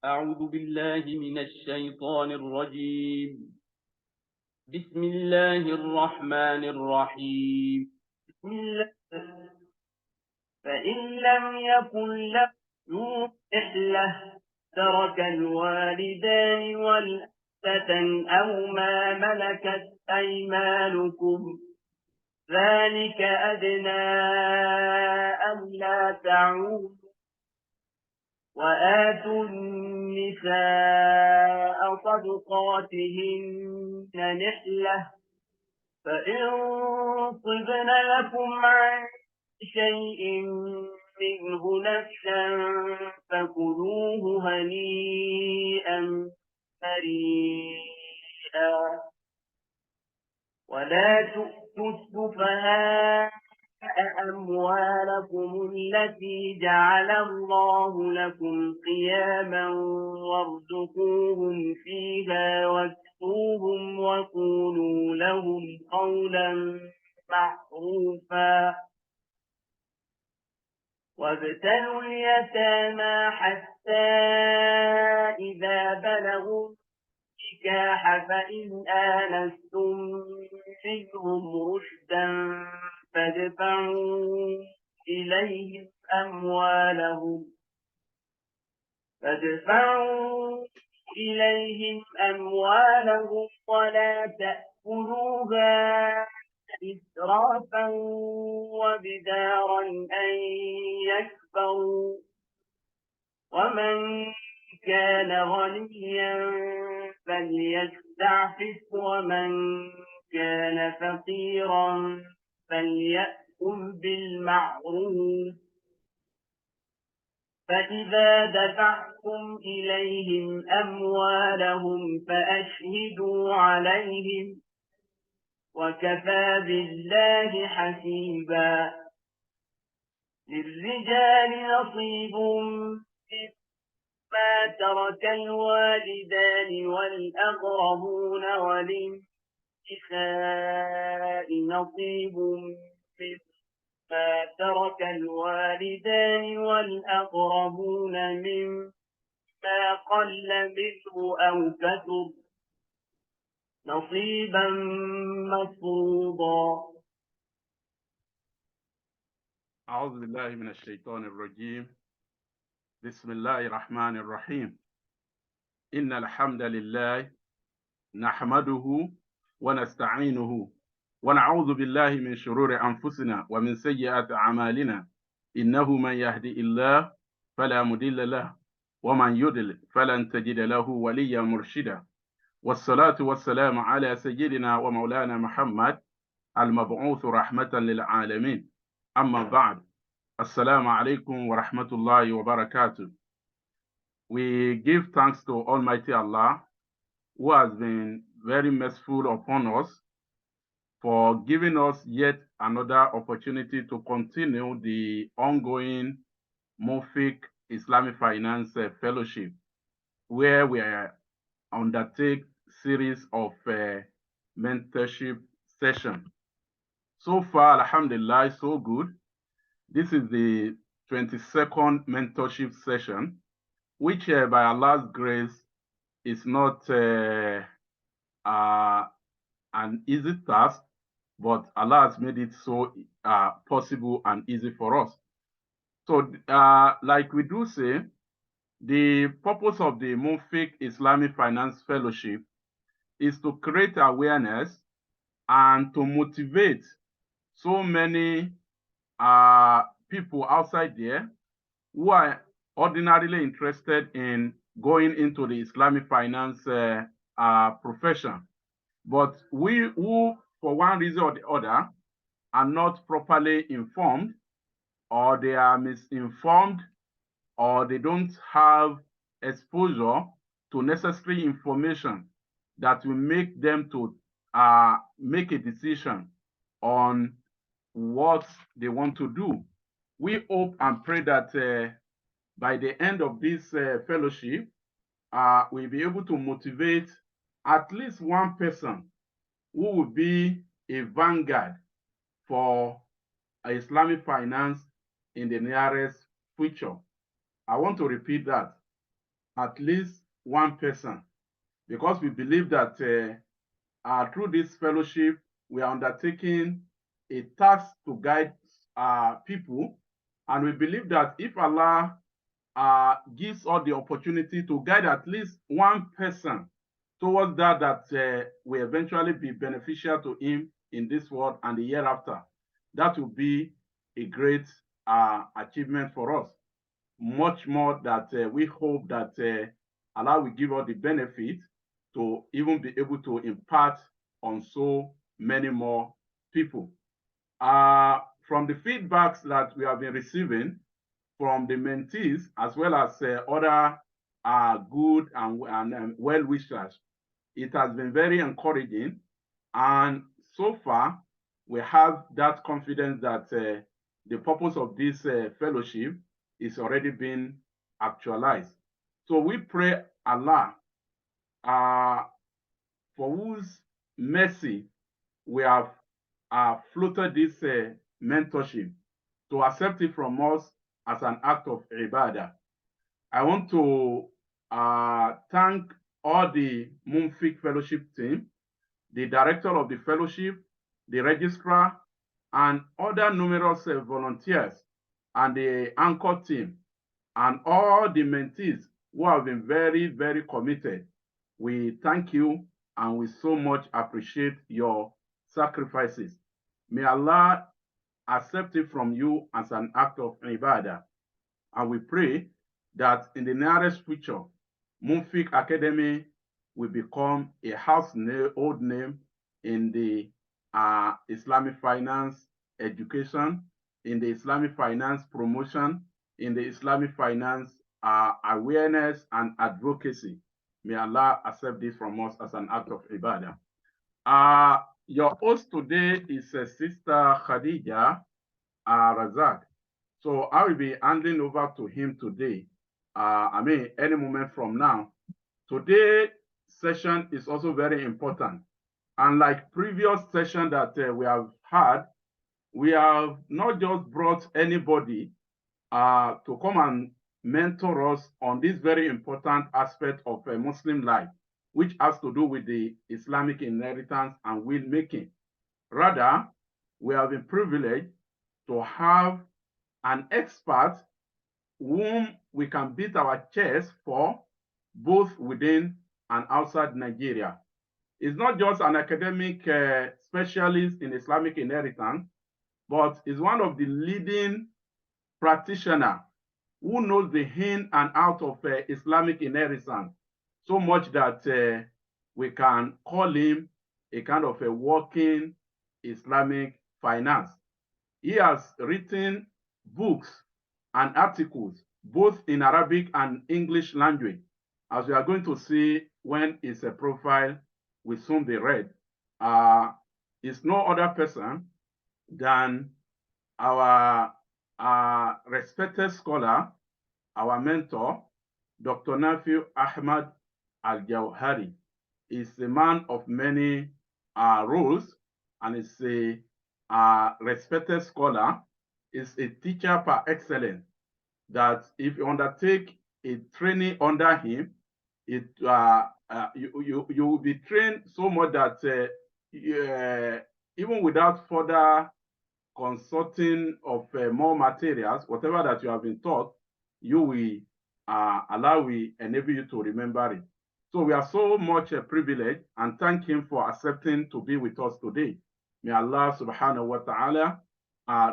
أعوذ بالله من الشيطان الرجيم. بسم الله الرحمن الرحيم. بسم الله. فإن لم يكن له ذو رحلة ترك الوالدان والأختان أو ما ملكت أيمانكم ذلك أدنى ألا تعودوا وآتوا النساء صدقاتهن نحلة فإن طبن لكم عن شيء منه نفسا فكلوه هنيئا مريئا ولا تؤتوا السفهاء أموالكم التي جعل الله لكم قياما وارزقوهم فيها واكسوهم وقولوا لهم قولا معروفا وابتلوا اليتامى حتى إذا بلغوا النكاح فإن آنستم منهم رشدا فادفعوا إليهم أموالهم ولا تأكلوها إسرافا وبدارا أن يكبروا ومن كان غنيا فليستعفف ومن كان فقيرا فليأكل بالمعروف فإذا دفعتم إليهم أموالهم فأشهدوا عليهم وكفى بالله حسيبا للرجال نصيب مما ترك الوالدان والأقربون وللنساء نصيب مما ترك الوالدان والأقربون مما قل منه أو كثر نصيبا مفروضا. أعوذ بالله من الشيطان الرجيم. بسم الله الرحمن الرحيم. إن الحمد لله نحمده ونستعينه ونعوذ بالله من شرور أنفسنا ومن سيئات أعمالنا إنه من يهدي الله فلا مضل له ومن يضلل فلن تجد له وليا مرشدا والصلاة والسلام على سيدنا ومولانا محمد المبعوث رحمة للعالمين أما بعد Assalamu alaikum wa rahmatullahi wa barakatuh. We give thanks to Almighty Allah, who has been very merciful upon us for giving us yet another opportunity to continue the ongoing MUNFIQ Islamic Finance Fellowship, where we undertake series of mentorship session. So far, alhamdulillah, so good. This is the 22nd mentorship session, which by Allah's grace is not an easy task, but Allah has made it so possible and easy for us. So like we do say, the purpose of the MUNFIQ Islamic Finance Fellowship is to create awareness and to motivate so many people outside there who are ordinarily interested in going into the Islamic finance profession, but we who, for one reason or the other, are not properly informed, or they are misinformed, or they don't have exposure to necessary information that will make them to make a decision on what they want to do. We hope and pray that by the end of this fellowship, we'll be able to motivate at least one person who will be a vanguard for Islamic finance in the nearest future. I want to repeat that. at least one person, because we believe that through this fellowship, we are undertaking a task to guide people. And we believe that if Allah gives us the opportunity to guide at least one person towards that will eventually be beneficial to him in this world and the year after, that will be a great achievement for us. Much more that we hope that Allah will give us the benefit to even be able to impart on so many more people. From the feedbacks that we have been receiving from the mentees, as well as other good and well-wishers, it has been very encouraging. And so far, we have that confidence that the purpose of this fellowship is already being actualized. So we pray Allah, for whose mercy we have floated this mentorship, to accept it from us as an act of ibadah. I want to thank all the MUNFIQ Fellowship team, the director of the fellowship, the registrar, and other numerous volunteers, and the anchor team, and all the mentees who have been very, very committed. We thank you, and we so much appreciate your sacrifices. May Allah accept it from you as an act of ibadah. And we pray that in the nearest future, MUNFIQ Academy will become a household name in the Islamic finance education, in the Islamic finance promotion, in the Islamic finance awareness and advocacy. May Allah accept this from us as an act of ibadah. Your host today is Sister Khadija Razak. So I will be handing over to him today. Any moment from now. Today's session is also very important. Unlike previous session that we have had, we have not just brought anybody to come and mentor us on this very important aspect of Muslim life, which has to do with the Islamic inheritance and will-making. Rather, we have been privileged to have an expert whom we can beat our chest for, both within and outside Nigeria. He's not just an academic specialist in Islamic inheritance, but is one of the leading practitioners who knows the in and out of Islamic inheritance, so much that we can call him a kind of a walking Islamic finance. He has written books and articles, both in Arabic and English language, as we are going to see when his profile will soon be read. Is no other person than our respected scholar, our mentor, Dr. Nafiu Ahmad Arikewuyo. Is a man of many roles, and is a respected scholar, is a teacher par excellence, that if you undertake a training under him, you will be trained so much that even without further consulting of more materials, whatever that you have been taught, you will enable you to remember it. So we are so much privileged, and thank him for accepting to be with us today. May Allah subhanahu wa ta'ala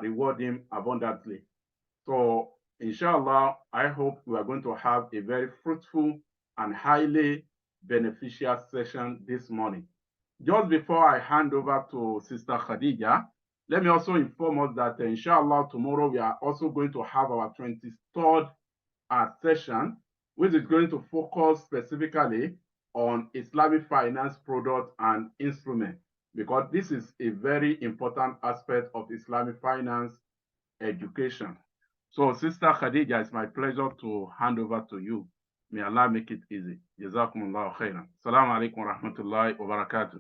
reward him abundantly. So inshallah, I hope we are going to have a very fruitful and highly beneficial session this morning. Just before I hand over to Sister Khadija, let me also inform us that inshallah tomorrow we are also going to have our 23rd session, which is going to focus specifically on Islamic finance products and instruments, because this is a very important aspect of Islamic finance education. So, Sister Khadija, it's my pleasure to hand over to you. May Allah make it easy. Jazakumullahu khairan. Assalamu alaikum wa rahmatullahi wa barakatuh.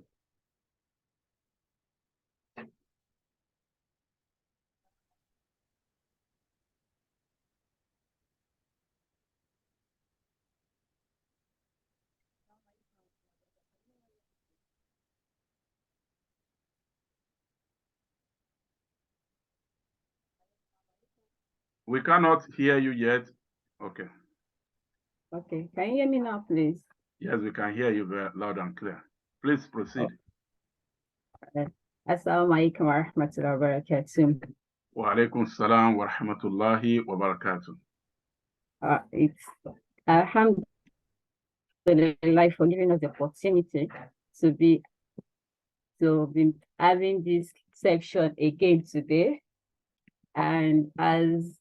We cannot hear you yet. Okay. Okay, can you hear me now, please? Yes, we can hear you very loud and clear. Please proceed. Assalamu alaikum wa rahmatullahi wa barakatuh. Wa alaikum salam wa rahmatullahi wa barakatuh. It's alhamdulillah for giving us the opportunity to be having this section again today. And as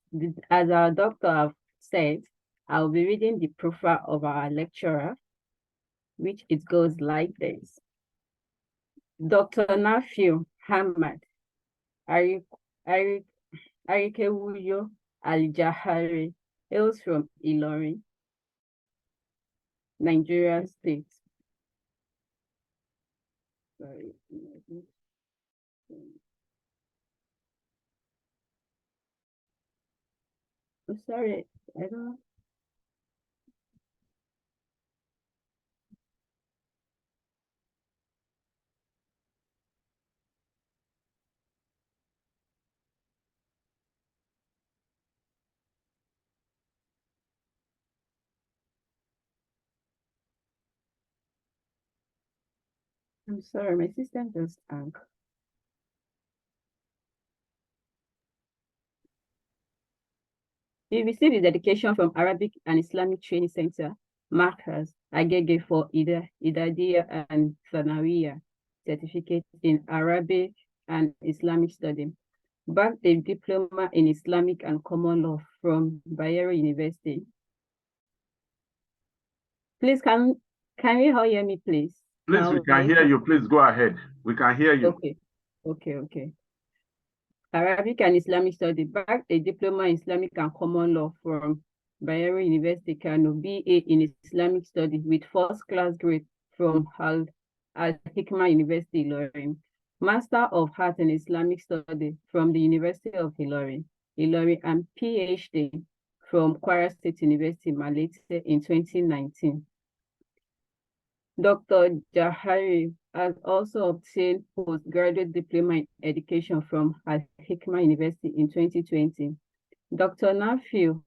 our doctor have said, I'll be reading the profile of our lecturer, which it goes like this. Dr. Nafiu Ahmad Arikewuyo Al-Jawhari hails from Ilorin, Nigeria State. Sorry. I'm sorry, I don't. I'm sorry, my system just hung. He received his education from Arabic and Islamic Training Center, Markaz, Agege for Idadiya and Thanawiya, certificate in Arabic and Islamic study. Backed a diploma in Islamic and Common Law from Bayero University. Please, can you all hear me, please? Please, we can hear you. Please go ahead. We can hear you. Okay. Arabic and Islamic study, backed a diploma in Islamic and Common Law from Bayero University, Kano, BA in Islamic study with first class grade from Al-Hikmah University, Ilorin. Master of Art in Islamic study from the University of Ilorin, and PhD from Kwara State University, Malete in 2019. Dr. Jawhari has also obtained postgraduate diploma in education from Al-Hikmah University in 2020. Dr. Nafiu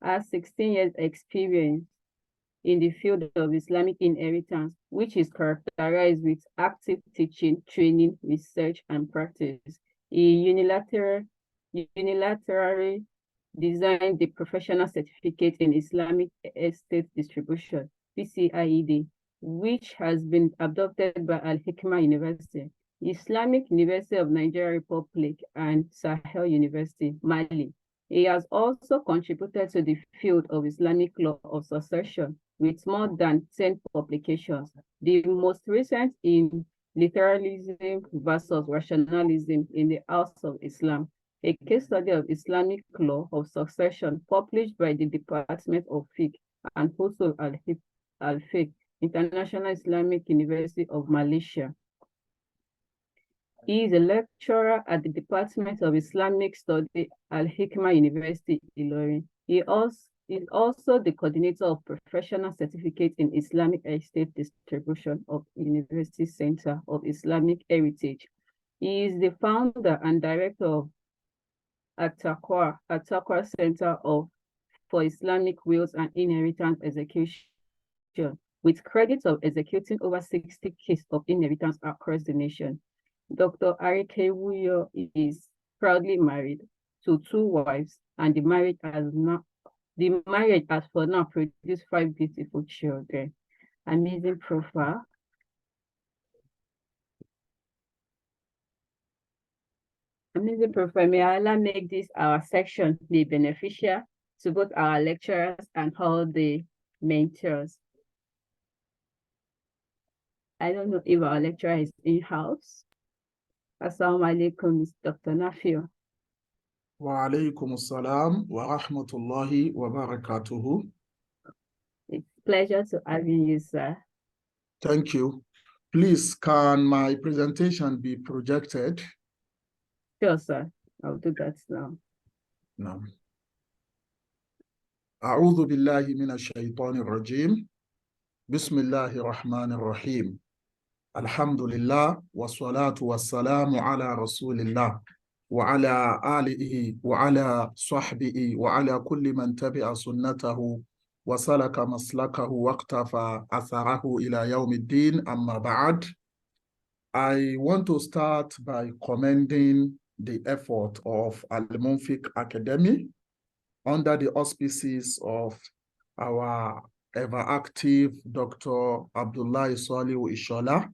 has 16 years experience in the field of Islamic inheritance, which is characterized with active teaching, training, research, and practice. He unilaterally designed the professional certificate in Islamic estate distribution, PCIED, which has been adopted by Al-Hikmah University, Islamic University of Nigeria Republic, and Sahel University, Mali. He has also contributed to the field of Islamic law of succession with more than 10 publications, the most recent in Literalism versus Rationalism in the House of Islam, a case study of Islamic law of succession published by the Department of Fiqh and Usul al-Fiqh, International Islamic University of Malaysia. He is a lecturer at the Department of Islamic Study, Al-Hikmah University, Ilorin. He is also the coordinator of Professional Certificate in Islamic Estate Distribution of University Center of Islamic Heritage. He is the founder and director of At-Taqwa Center for Islamic Wills and Inheritance Execution, with credits of executing over 60 cases of inheritance across the nation. Dr. Arikewuyo is proudly married to 2 wives, and the marriage has for now produced 5 beautiful children. Amazing profile. May Allah make this our section be beneficial to both our lecturers and all the mentors. I don't know if our lecturer is in-house. Assalamu alaikum, Dr. Nafiu. Wa alaikum assalam wa rahmatullahi wa barakatuhu. It's a pleasure to have you, sir. Thank you. Please, can my presentation be projected? Sure, sir. I'll do that now. No. أعوذ بالله من الشيطان الرجيم. بسم الله الرحمن الرحيم. الحمد لله والصلاة والسلام على رسول الله وعلى آله وعلى صحبه وعلى كل من تبع سنته وسلك مسلكه واقتفى أثره إلى يوم الدين. أما بعد, I want to start by commending the effort of Al-MUNFIQ Academy under the auspices of our ever-active Dr. Abdullah Salihu Ishola.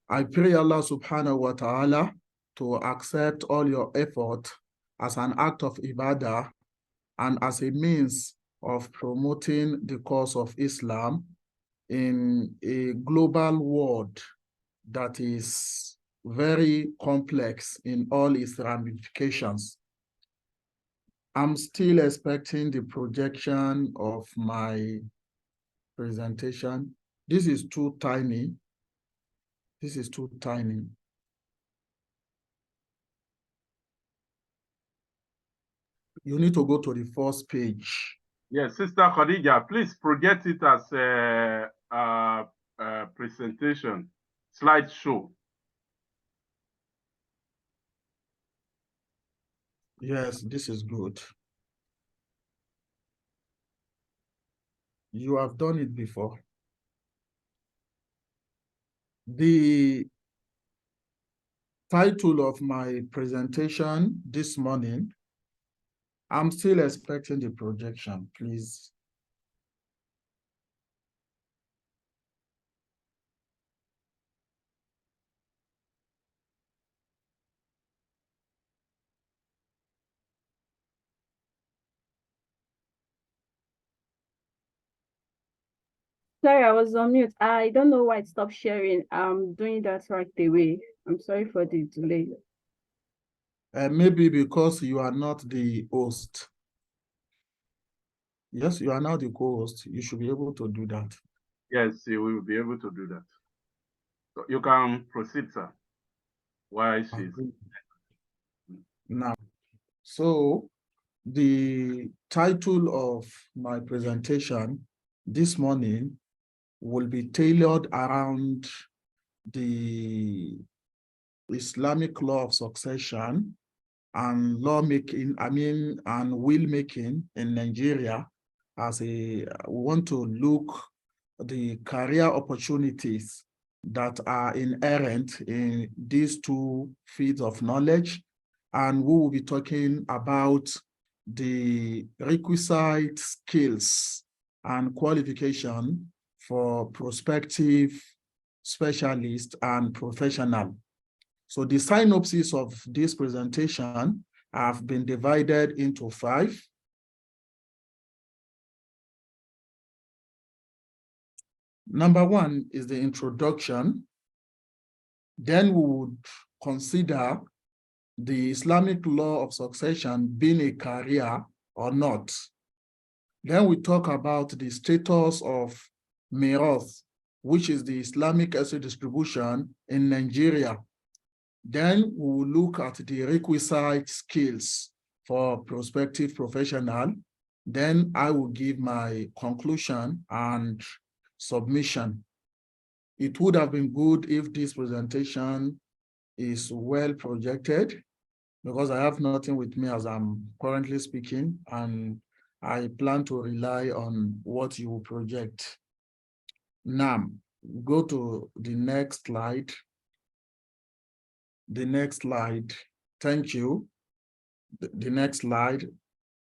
I pray Allah subhanahu wa ta'ala to accept all your effort as an act of ibadah and as a means of promoting the cause of Islam in a global world that is very complex in all its ramifications. I'm still expecting the projection of my presentation. This is too tiny. This is too tiny. You need to go to the first page. Yes, Sister Khadija, please project it as a presentation, slideshow. Yes, this is good. You have done it before. The title of my presentation this morning, I'm still expecting the projection, please. Sorry, I was on mute. I don't know why it stopped sharing. I'm doing that right away. I'm sorry for the delay. Maybe because you are not the host. Yes, you are now the co-host. You should be able to do that. Yes, we will be able to do that. So you can proceed, sir. Why she's now. So the title of my presentation this morning will be tailored around the Islamic law of succession and lawmaking, and will-making in Nigeria. As we want to look the career opportunities that are inherent in these two fields of knowledge. And we will be talking about the requisite skills and qualification for prospective specialist and professional. So the synopsis of this presentation have been divided into 5. Number 1 is the introduction. Then we would consider the Islamic law of succession being a career or not. Then we talk about the status of mirath, which is the Islamic estate distribution in Nigeria. Then we will look at the requisite skills for prospective professional. Then I will give my conclusion and submission. It would have been good if this presentation is well projected, because I have nothing with me as I'm currently speaking, and I plan to rely on what you project. Now, go to the next slide. The next slide. Thank you. The next slide.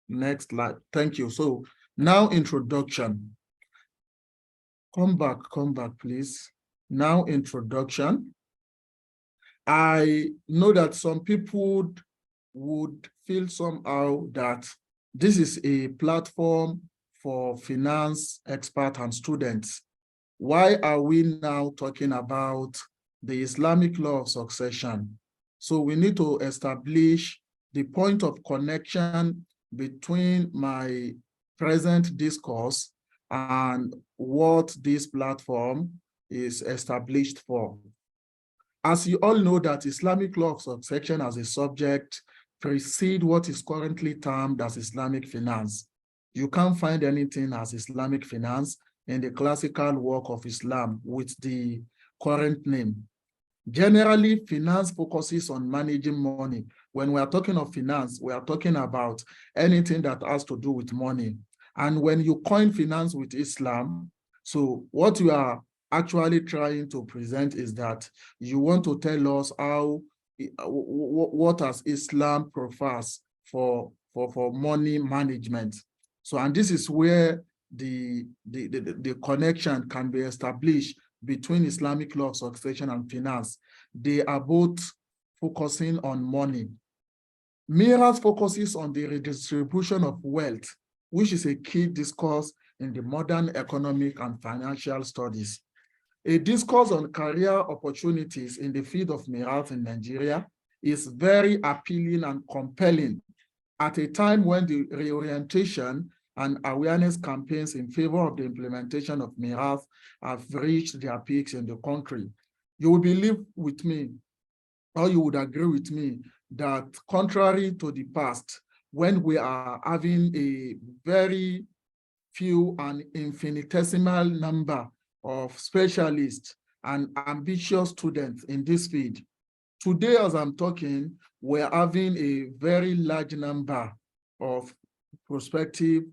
Next slide. Thank you. So now introduction. Come back, please. Now introduction. I know that some people would feel somehow that this is a platform for finance experts and students. Why are we now talking about the Islamic law of succession? So we need to establish the point of connection between my present discourse and what this platform is established for. As you all know that Islamic law of succession as a subject precedes what is currently termed as Islamic finance. You can't find anything as Islamic finance in the classical work of Islam with the current name. Generally, finance focuses on managing money. When we are talking of finance, we are talking about anything that has to do with money. And when you coin finance with Islam, so what you are actually trying to present is that you want to tell us how, what has Islam prefers for money management. So, and this is where the connection can be established between Islamic law of succession and finance. They are both focusing on money. Mirath focuses on the redistribution of wealth, which is a key discourse in the modern economic and financial studies. A discourse on career opportunities in the field of Mirath in Nigeria is very appealing and compelling at a time when the reorientation and awareness campaigns in favor of the implementation of Mirath have reached their peaks in the country. You will believe with me, or you would agree with me, that contrary to the past, when we are having a very few and infinitesimal number of specialists and ambitious students in this field, today, as I'm talking, we're having a very large number of prospective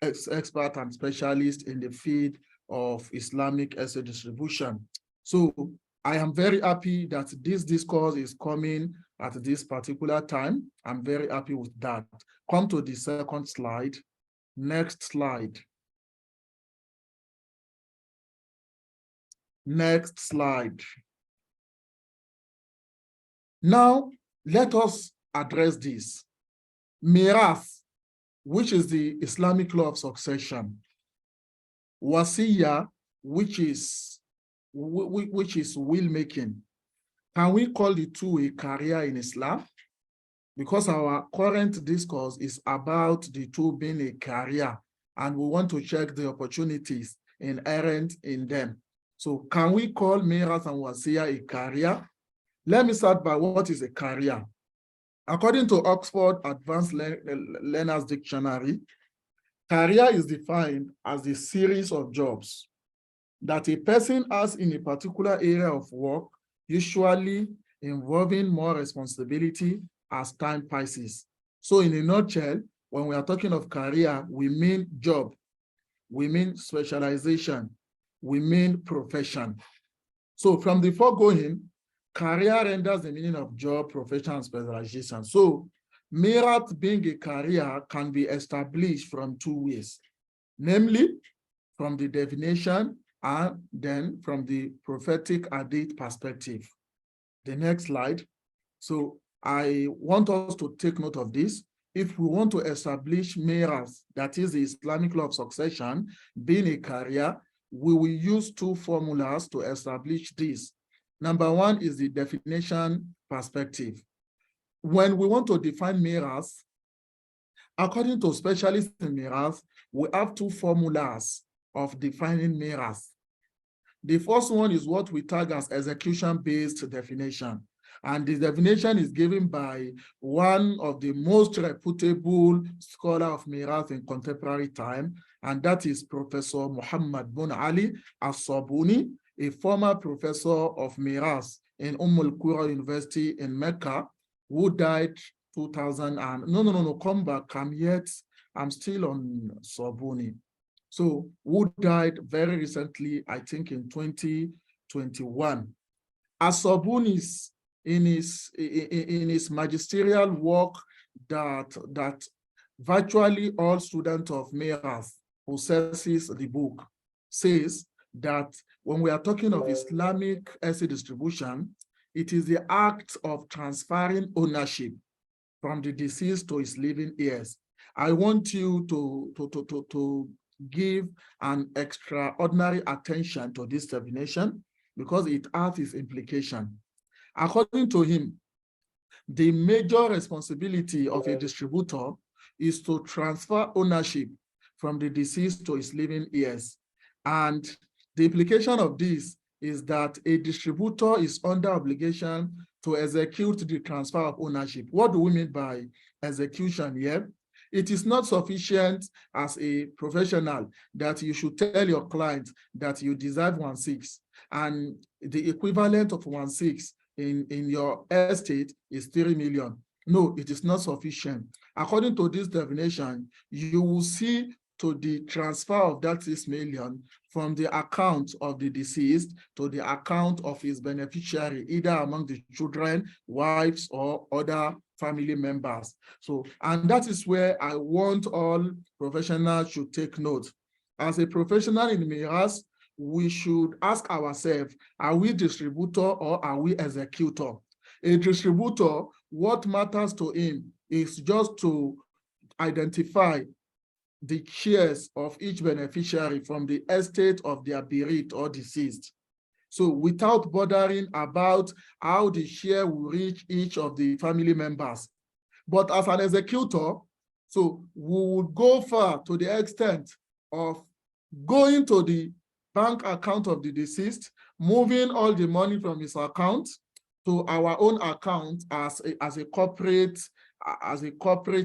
experts and specialists in the field of Islamic asset distribution. So I am very happy that this discourse is coming at this particular time. I'm very happy with that. Come to the second slide. Next slide. Next slide. Now, let us address this. Mirath, which is the Islamic law of succession. Wasiya, which is will-making. Can we call the two a career in Islam? Because our current discourse is about the two being a career, and we want to check the opportunities inherent in them. So can we call Mirath and Wasiya a career? Let me start by what is a career. According to Oxford Advanced Learners Dictionary, career is defined as the series of jobs that a person has in a particular area of work, usually involving more responsibility as time passes. So in a nutshell, when we are talking of career, we mean job, we mean specialization, we mean profession. So from the foregoing, career renders the meaning of job, profession, and specialization. So Mirath being a career can be established from two ways, namely from the definition and then from the prophetic hadith perspective. The next slide. So I want us to take note of this. If we want to establish Mirath, that is the Islamic law of succession, being a career, we will use two formulas to establish this. Number one is the definition perspective. When we want to define Mirath, according to specialists in Mirath, we have two formulas of defining Mirath. The first one is what we tag as execution-based definition. And this definition is given by one of the most reputable scholars of Mirath in contemporary time, and that is Professor Muhammad bin Ali As-Sabuni, a former professor of Mirath in Al-Qura University in Mecca, who died 2000 and, come back, I'm still on Sabuni. So who died very recently, I think in 2021. As-Sabuni in his magisterial work that virtually all students of Mirath possesses the book, says that when we are talking of Islamic asset distribution, it is the act of transferring ownership from the deceased to his living heirs. I want you to give an extraordinary attention to this definition because it has its implication. According to him, the major responsibility of a distributor is to transfer ownership from the deceased to his living heirs. And the implication of this is that a distributor is under obligation to execute the transfer of ownership. What do we mean by execution here? It is not sufficient as a professional that you should tell your client that you deserve 1/6. and the equivalent of 1/6 in your estate is 3 million. No, it is not sufficient. According to this definition, you will see to the transfer of that 6 million from the account of the deceased to the account of his beneficiary, either among the children, wives, or other family members. So, and that is where I want all professionals to take note. As a professional in Miras, we should ask ourselves, are we distributor or are we executor? A distributor, what matters to him is just to identify the shares of each beneficiary from the estate of their bereaved or deceased. So without bothering about how the share will reach each of the family members. But as an executor, so we would go far to the extent of going to the bank account of the deceased, moving all the money from his account to our own account as a corporate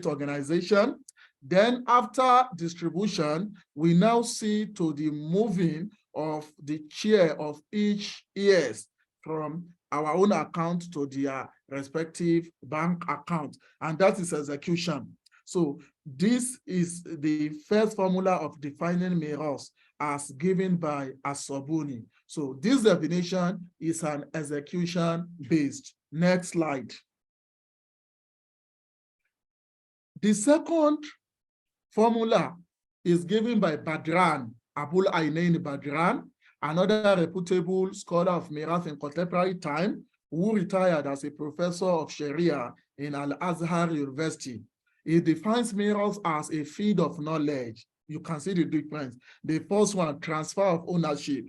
organization. Then after distribution, we now see to the moving of the share of each heirs from our own account to their respective bank account, and that is execution. So this is the first formula of defining miras as given by As-Sabuni. So this definition is an execution-based. Next slide. The second formula is given by Badran, Abul Ainain Badran, another reputable scholar of Miras in contemporary time, who retired as a professor of Sharia in Al-Azhar University. He defines Miras as a field of knowledge. You can see the difference. The first one, transfer of ownership.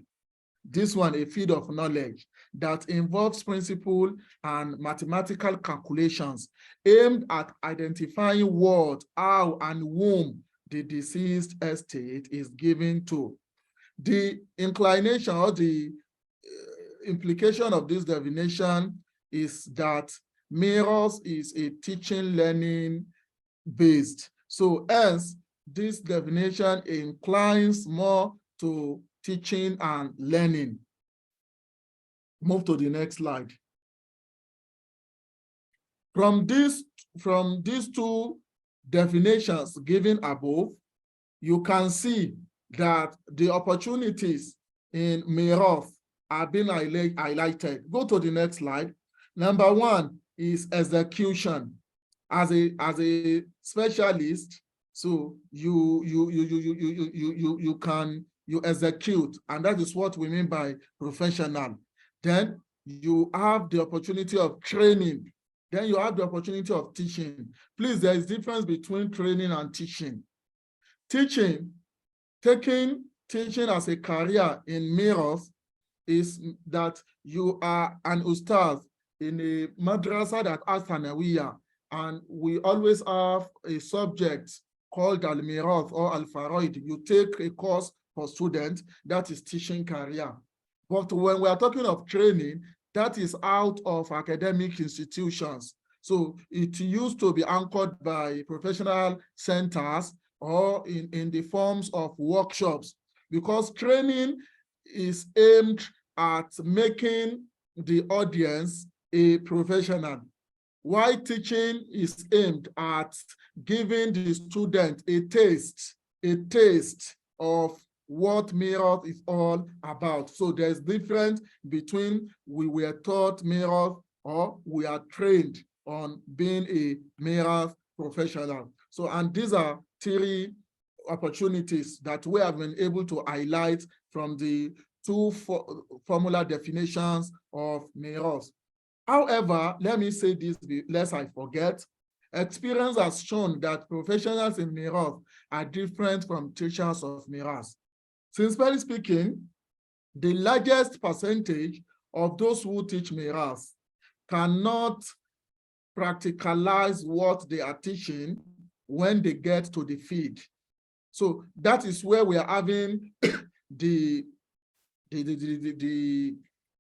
This one, a field of knowledge that involves principle and mathematical calculations aimed at identifying what, how, and whom the deceased estate is given to. The inclination or the implication of this definition is that miras is a teaching learning based. So hence, this definition inclines more to teaching and learning. Move to the next slide. From these two definitions given above, you can see that the opportunities in miras are being highlighted. Go to the next slide. Number one is execution. As a specialist, so you execute, and that is what we mean by professional. Then you have the opportunity of training. Then you have the opportunity of teaching. Please, there is a difference between training and teaching. Teaching as a career in miras is that you are an ustaz in a madrasa that has Thanawiya, and we always have a subject called Al-Miras or Al-Faraid. You take a course for students, that is teaching career. But when we are talking of training, that is out of academic institutions. So it used to be anchored by professional centers or in the forms of workshops, because training is aimed at making the audience a professional, while teaching is aimed at giving the student a taste of what miras is all about. So there's difference between we were taught miras or we are trained on being a miras professional. So, and these are three opportunities that we have been able to highlight from the two formula definitions of miras. However, let me say this lest I forget. Experience has shown that professionals in miras are different from teachers of miras. Sincerely speaking, the largest percentage of those who teach miras cannot practicalize what they are teaching when they get to the field. So that is where we are having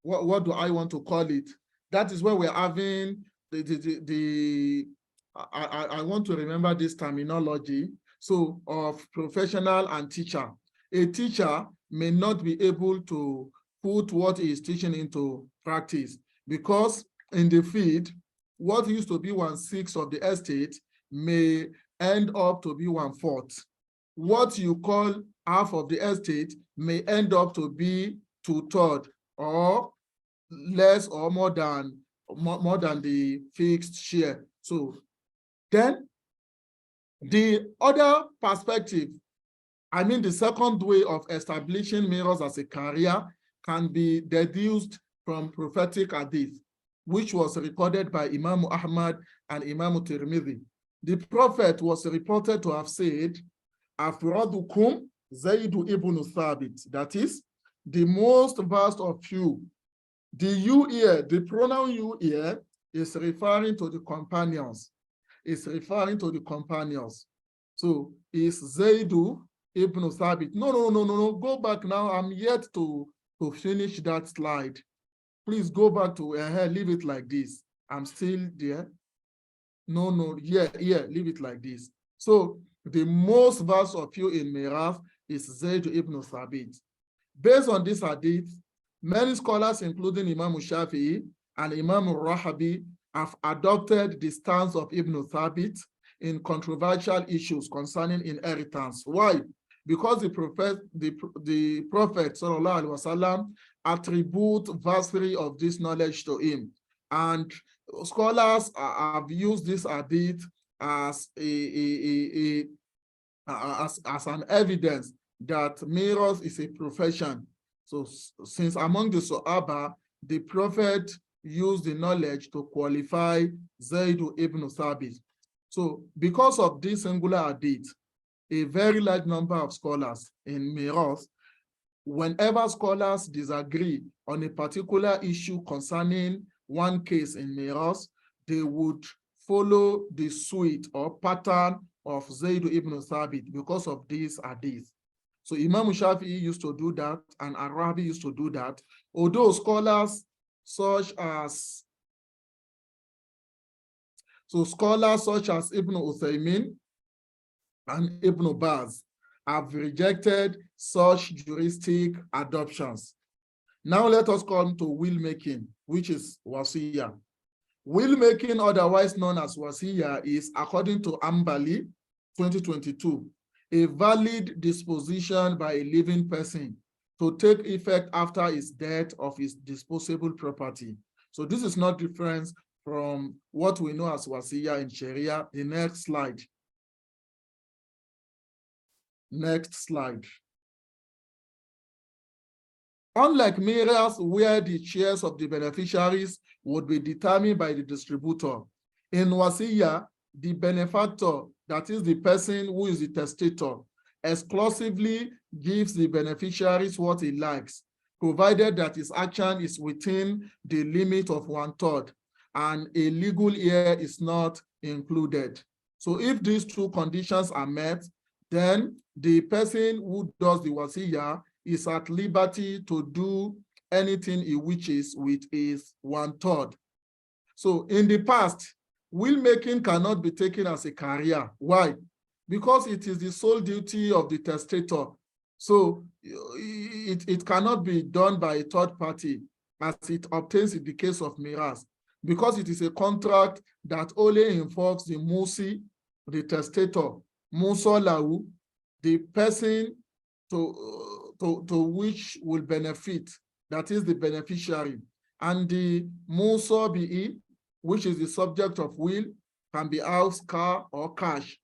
what do I want to call it? That is where we're having I want to remember this terminology. So of professional and teacher. A teacher may not be able to put what he is teaching into practice. Because in the field, what used to be 1/6 of the estate may end up to be 1/4. What you call half of the estate may end up to be 2/3 or less or more than the fixed share. So then the other perspective, I mean, the second way of establishing mirrors as a career can be deduced from prophetic hadith, which was recorded by Imam Ahmad and Imam Tirmidhi. The prophet was reported to have said, Afradukum Zaidu ibn Thabit, that is, the most vast of you. The you here, the pronoun you here is referring to the companions. It's referring to the companions. So is Zaidu ibn Thabit. No. Go back now. I'm yet to finish that slide. Please go back to leave it like this. I'm still there. No. Yeah, leave it like this. So the most verse of you in Miraf is Zaid ibn Thabit. Based on this hadith, many scholars, including Imam Shafi'i and Imam Rahabi, have adopted the stance of Ibn Thabit in controversial issues concerning inheritance. Why? Because the Prophet Sallallahu Alaihi Wasallam attribute vastly of this knowledge to him. And scholars have used this hadith as as an evidence that mirrors is a profession. So since among the Sahaba, the Prophet used the knowledge to qualify Zaid ibn Thabit. So because of this singular hadith, a very large number of scholars in mirrors, whenever scholars disagree on a particular issue concerning one case in mirrors, they would follow the suite or pattern of Zaid ibn Thabit because of this hadith. So Imam Shafi'i used to do that, and Arabi used to do that. Although scholars such as Ibn Uthaymin and Ibn Baz have rejected such juristic adoptions. Now let us come to will-making, which is wasiya. Will-making, otherwise known as wasiya, is, according to Ambali 2022, a valid disposition by a living person to take effect after his death of his disposable property. So this is not different from what we know as wasiya in Sharia. The next slide. Next slide. Unlike mirrors where the shares of the beneficiaries would be determined by the distributor, in wasiya, the benefactor, that is the person who is the testator, exclusively gives the beneficiaries what he likes, provided that his action is within the limit of 1/3 and a legal heir is not included. So if these two conditions are met, then the person who does the wasiya is at liberty to do anything he wishes with his 1/3. So in the past, will-making cannot be taken as a career. Why? Because it is the sole duty of the testator. So it cannot be done by a third party as it obtains in the case of miras, because it is a contract that only involves the musi, the testator, musolahu, the person to which will benefit, that is the beneficiary, and the musobi'i, which is the subject of will, can be house, car, or cash.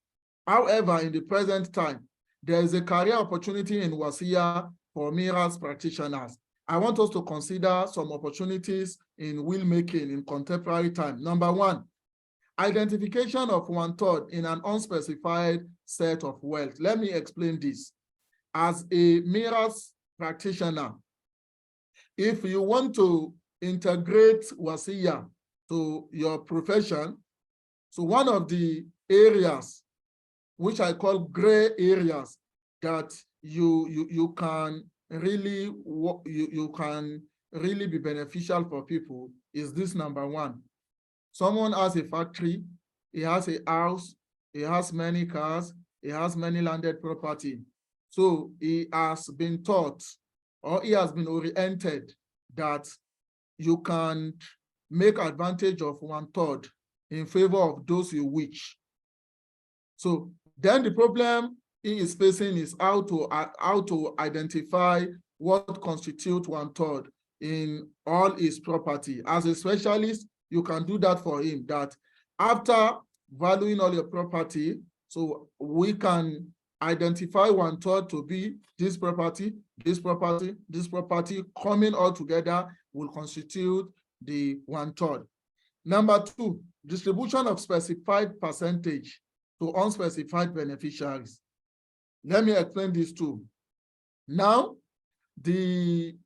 However, in the present time, there is a career opportunity in wasiya for miras practitioners. I want us to consider some opportunities in will-making in contemporary time. Number one, identification of 1/3 in an unspecified set of wealth. Let me explain this. As a miras practitioner, if you want to integrate wasiya to your profession, so one of the areas which I call gray areas that you can really be beneficial for people is this. Number one, someone has a factory, he has a house, he has many cars, he has many landed property. So he has been taught or he has been oriented that you can make advantage of 1/3 in favor of those you wish. So then the problem he is facing is how to identify what constitutes 1/3 in all his property. As a specialist, you can do that for him, that after valuing all your property, so we can identify 1/3 to be this property, this property, this property, coming all together will constitute the 1/3. Number 2, distribution of specified percentage to unspecified beneficiaries. Let me explain this too. Now, the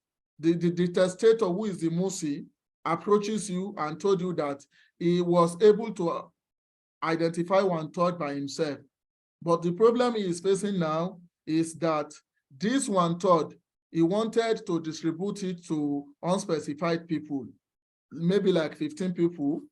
testator, who is the Musi, approaches you and told you that he was able to identify 1/3 by himself. But the problem he is facing now is that this 1/3, he wanted to distribute it to unspecified people, maybe like 15 people.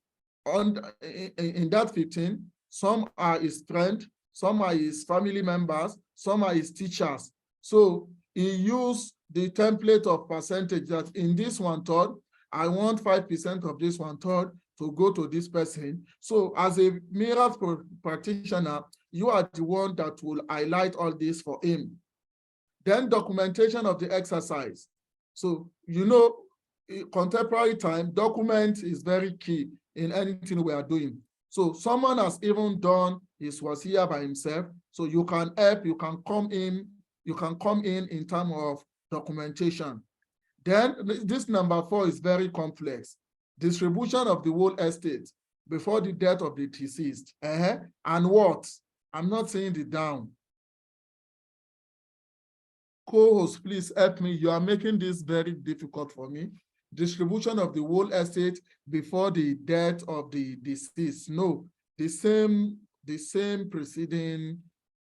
In that 15, some are his friends, some are his family members, some are his teachers. So he used the template of percentage that in this 1/3, I want 5% of this 1/3 to go to this person. So as a mirrors practitioner, you are the one that will highlight all this for him. Then documentation of the exercise. So, you know, in contemporary time, document is very key in anything we are doing. So someone has even done his wasiya by himself. So you can help, you can come in terms of documentation. Then this number 4 is very complex. Distribution of the whole estate before the death of the deceased. And what? I'm not saying it down. Co-host, please help me. You are making this very difficult for me. Distribution of the whole estate before the death of the deceased. No, the same preceding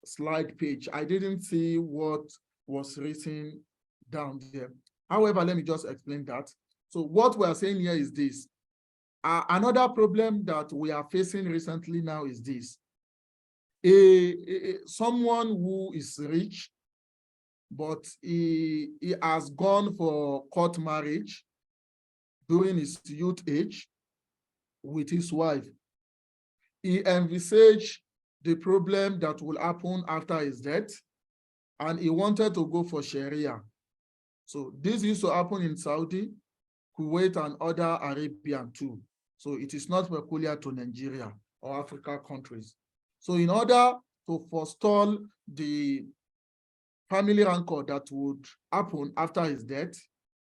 slide page. I didn't see what was written down there. However, let me just explain that. So what we are saying here is this. Another problem that we are facing recently now is this. Someone who is rich, but he has gone for court marriage during his youth age with his wife. He envisaged the problem that will happen after his death, and he wanted to go for Sharia. So this used to happen in Saudi, Kuwait, and other Arabian too. So it is not peculiar to Nigeria or African countries. So in order to forestall the family rancor that would happen after his death,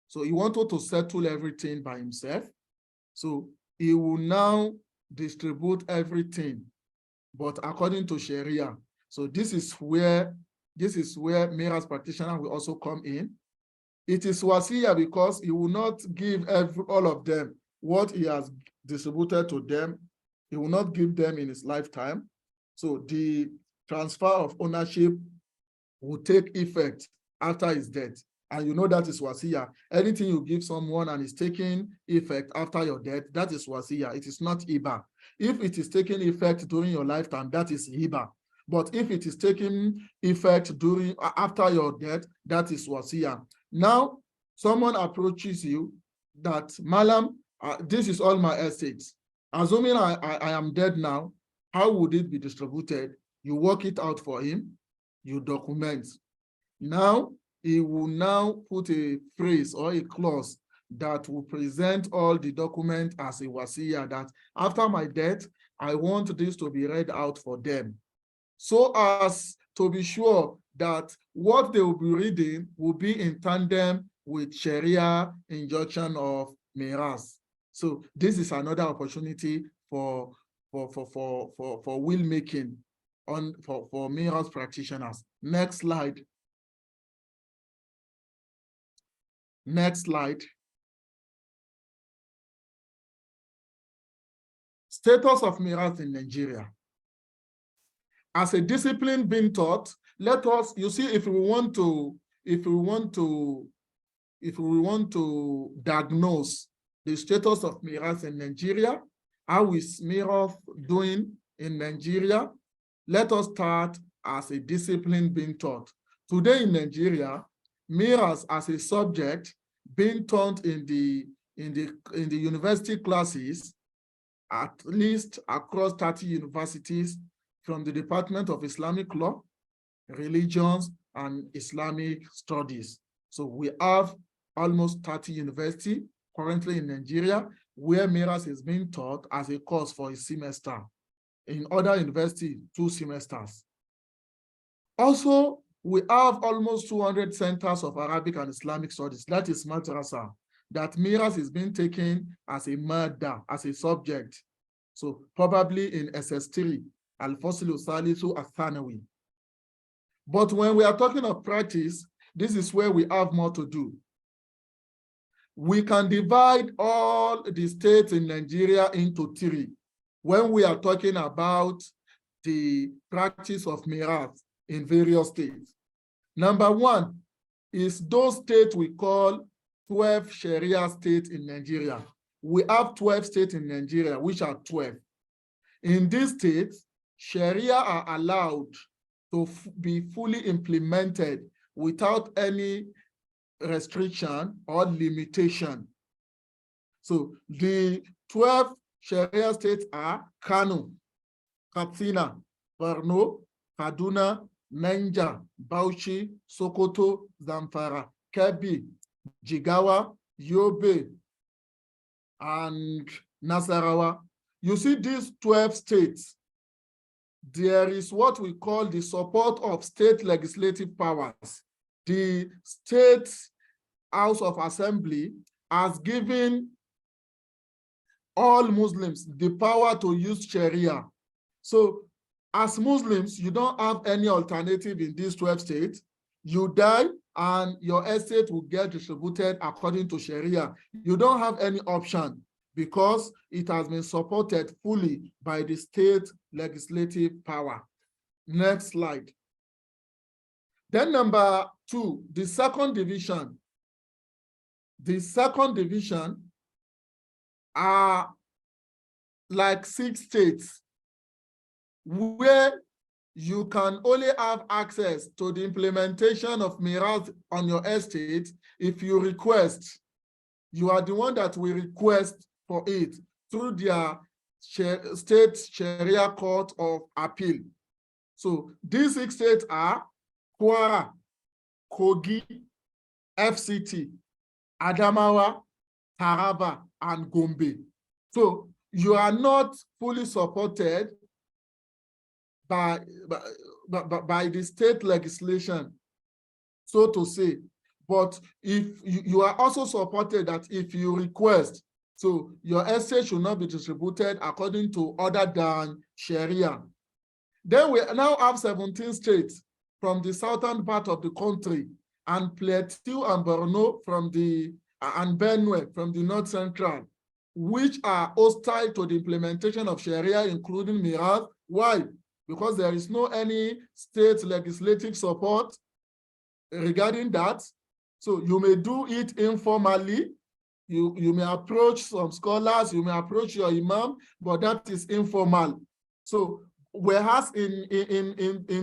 so he wanted to settle everything by himself. So he will now distribute everything, but according to Sharia. So this is where Mira's practitioner will also come in. It is wasiya because he will not give all of them what he has distributed to them. He will not give them in his lifetime. So the transfer of ownership will take effect after his death. And you know that is wasiya. Anything you give someone and is taking effect after your death, that is wasiya. It is not hiba. If it is taking effect during your lifetime, that is hiba. But if it is taking effect after your death, that is wasiya. Now, someone approaches you that, Malam, this is all my assets. Assuming I am dead now, how would it be distributed? You work it out for him, you document. Now, he will now put a phrase or a clause that will present all the document as a wasiya, that after my death, I want this to be read out for them, so as to be sure that what they will be reading will be in tandem with Sharia injunction of miras. So this is another opportunity for will making for miras practitioners. Next slide. Next slide. Status of miras in Nigeria. As a discipline being taught, let us, you see, if we want to diagnose the status of miras in Nigeria, how is miras doing in Nigeria, let us start as a discipline being taught. Today in Nigeria, mirrors as a subject being taught in the university classes, at least across 30 universities from the Department of Islamic Law, Religions, and Islamic Studies. So we have almost 30 universities currently in Nigeria where mirrors is being taught as a course for a semester. In other universities, 2 semesters. Also, we have almost 200 centers of Arabic and Islamic studies, that is madrasa, that mirrors is being taken as a murder, as a subject. So probably in SS3, Al-Fasilu Salisu Al-Thanawi. But when we are talking of practice, this is where we have more to do. We can divide all the states in Nigeria into 3 when we are talking about the practice of mirrors in various states. Number 1 is those states we call 12 Sharia states in Nigeria. We have 12 states in Nigeria, which are 12. In these states, Sharia are allowed to be fully implemented without any restriction or limitation. So the 12 Sharia states are Kano, Katsina, Borno, Kaduna, Niger, Bauchi, Sokoto, Zamfara, Kebbi, Jigawa, Yobe, and Nasarawa. You see these 12 states, there is what we call the support of state legislative powers. The State House of Assembly has given all Muslims the power to use Sharia. So as Muslims, you don't have any alternative in these 12 states. You die and your estate will get distributed according to Sharia. You don't have any option because it has been supported fully by the state legislative power. Next slide. Then number 2, the second division. The second division are like 6 states where you can only have access to the implementation of mirrors on your estate if you request. You are the one that will request for it through their state Sharia Court of Appeal. So these 6 states are Kwara, Kogi, FCT, Adamawa, Taraba, and Gombe. So you are not fully supported by the state legislation, so to say. But if you are also supported that if you request, so your estate should not be distributed according to other than Sharia. Then we now have 17 states from the southern part of the country, and Plateau and Borno and Benue from the north central, which are hostile to the implementation of Sharia, including mirrors. Why? Because there is no any state legislative support regarding that. So you may do it informally. You may approach some scholars, you may approach your imam, but that is informal. So whereas in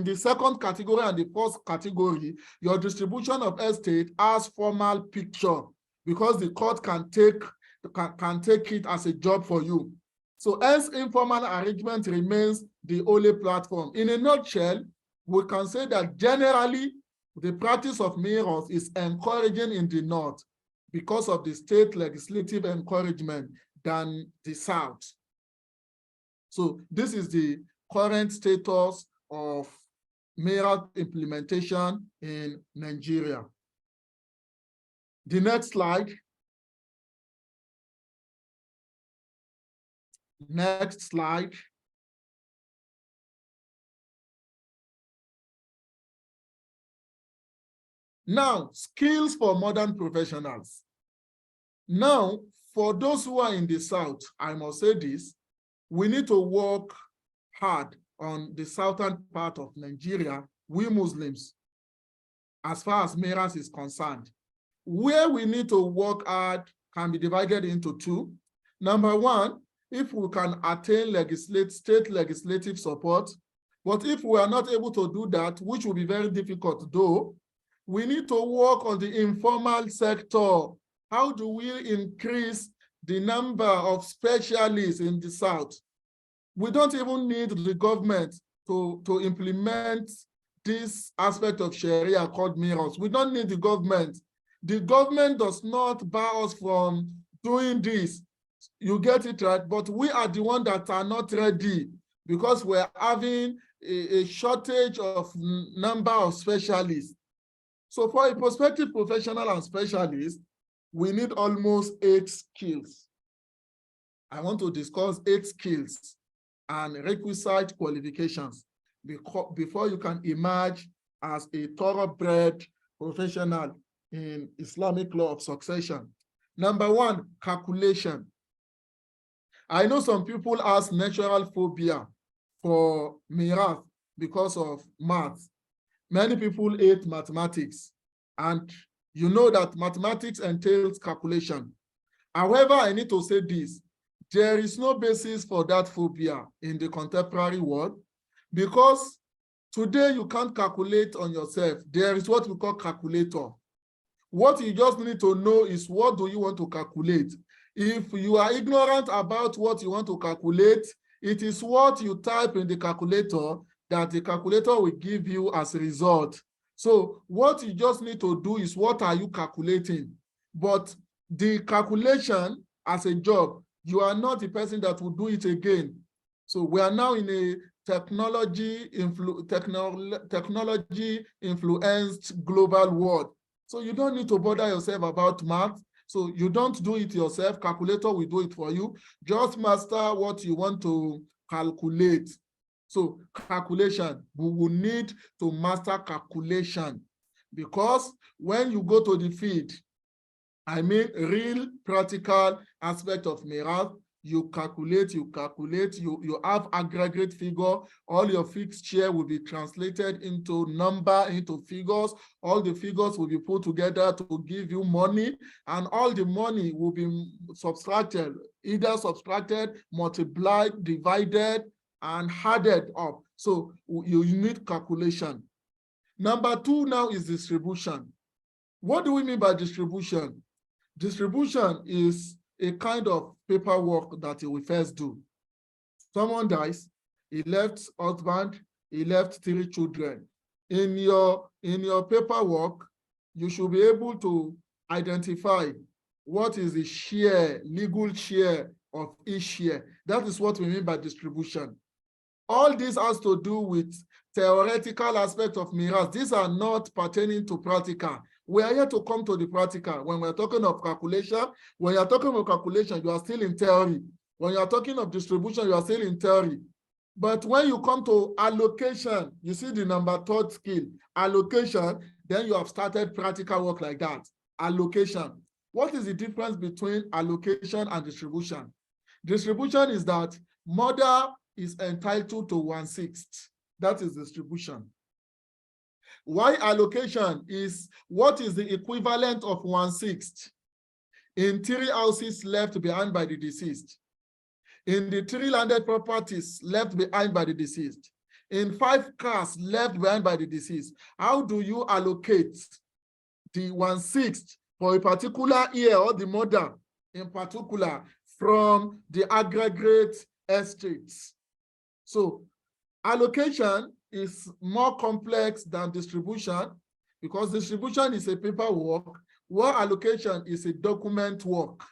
the second category and the first category, your distribution of estate has formal picture because the court can take it as a job for you. So as informal arrangement remains the only platform. In a nutshell, we can say that generally the practice of mirrors is encouraging in the north because of the state legislative encouragement than the south. So this is the current status of mirror implementation in Nigeria. The next slide. Next slide. Now, skills for modern professionals. Now, for those who are in the South, I must say this, we need to work hard on the southern part of Nigeria, we Muslims, as far as mirrors is concerned. Where we need to work hard can be divided into 2. Number 1, if we can attain state legislative support, but if we are not able to do that, which will be very difficult though, We need to work on the informal sector. How do we increase the number of specialists in the South? We don't even need the government to implement this aspect of Sharia called mirrors. We don't need the government. The government does not bar us from doing this. You get it right, but we are the ones that are not ready because we're having a shortage of number of specialists. So for a prospective professional and specialist, we need almost 8 skills. I want to discuss 8 skills and requisite qualifications before you can emerge as a thoroughbred professional in Islamic law of succession. Number 1, calculation. I know some people have natural phobia for mirath because of math. Many people hate mathematics, and you know that mathematics entails calculation. However, I need to say this. There is no basis for that phobia in the contemporary world because today you can't calculate on yourself. There is what we call calculator. What you just need to know is what do you want to calculate. If you are ignorant about what you want to calculate, it is what you type in the calculator that the calculator will give you as a result. So what you just need to do is what are you calculating? But the calculation as a job, you are not the person that will do it again. So we are now in a technology influenced global world. So you don't need to bother yourself about math. So you don't do it yourself. Calculator will do it for you. Just master what you want to calculate. So calculation, we will need to master calculation because when you go to the field, I mean real practical aspect of mirath, you calculate, you have aggregate figure, all your fixed share will be translated into number, into figures, all the figures will be put together to give you money, and all the money will be subtracted, either subtracted, multiplied, divided, and added up. So you need calculation. Number 2 now is distribution. What do we mean by distribution? Distribution is a kind of paperwork that you will first do. Someone dies, he left husband, he left 3 children. In your paperwork, you should be able to identify what is the share, legal share of each share. That is what we mean by distribution. All this has to do with theoretical aspect of mirath. These are not pertaining to practical. We are here to come to the practical. When we're talking of calculation, when you're talking of calculation, you are still in theory. When you're talking of distribution, you are still in theory. But when you come to allocation, you see the number 3rd skill, allocation, then you have started practical work like that. Allocation. What is the difference between allocation and distribution? Distribution is that mother is entitled to 1/6. That is distribution. Why allocation is what is the equivalent of 1/6 in 3 houses left behind by the deceased, in the 3 landed properties left behind by the deceased, in 5 cars left behind by the deceased. How do you allocate the 1/6 for a particular year or the mother in particular from the aggregate estates? So allocation is more complex than distribution because distribution is a paperwork, while allocation is a document work.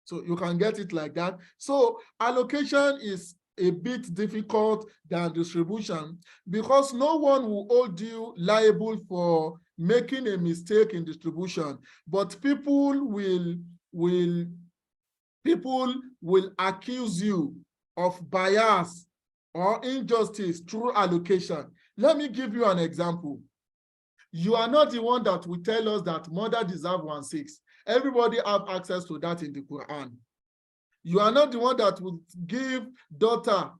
So you can get it like that. So allocation is a bit difficult than distribution because no one will hold you liable for making a mistake in distribution, but people will accuse you of bias or injustice through allocation. Let me give you an example. You are not the one that will tell us that mother deserves 1/6. Everybody have access to that in the Quran. You are not the one that will give daughter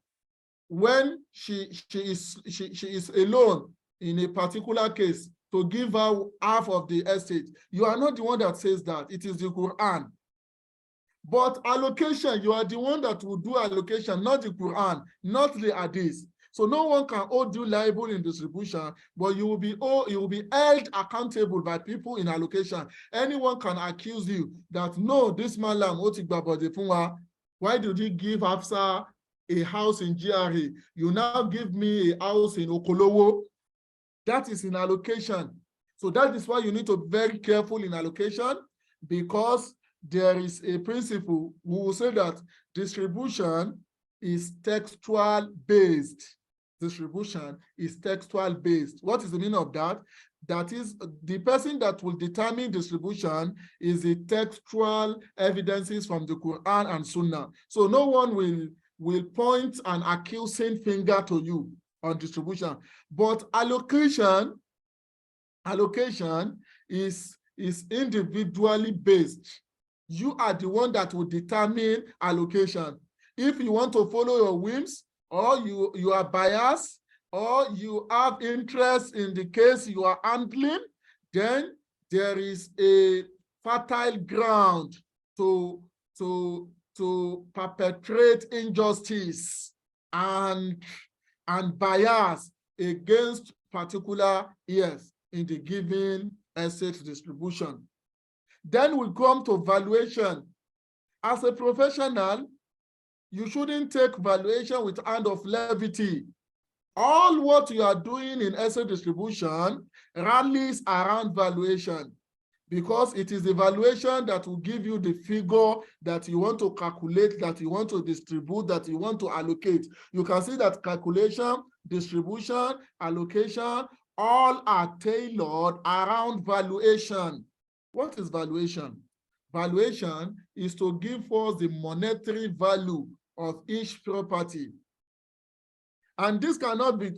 when she is alone in a particular case to give her half of the estate. You are not the one that says that. It is the Quran. But allocation, you are the one that will do allocation, not the Quran, not the Hadith. So no one can hold you liable in distribution, but you will be held accountable by people in allocation. Anyone can accuse you that, no, this man, why did he give Hafsa a house in GRA? You now give me a house in Okolowo. That is in allocation. So that is why you need to be very careful in allocation, because there is a principle who will say that distribution is textual based. Distribution is textual based. What is the meaning of that? That is, the person that will determine distribution is the textual evidences from the Quran and Sunnah. So no one will point an accusing finger to you on distribution. But allocation is individually based. You are the one that will determine allocation. If you want to follow your whims, or you are biased, or you have interest in the case you are handling, then there is a fertile ground to perpetrate injustice and bias against particular years in the given asset distribution. Then we come to valuation. As a professional, you shouldn't take valuation with hand of levity. All what you are doing in asset distribution rallies around valuation, because it is the valuation that will give you the figure that you want to calculate, that you want to distribute, that you want to allocate. You can see that calculation, distribution, allocation, all are tailored around valuation. What is valuation? Valuation is to give us the monetary value of each property. And this cannot be,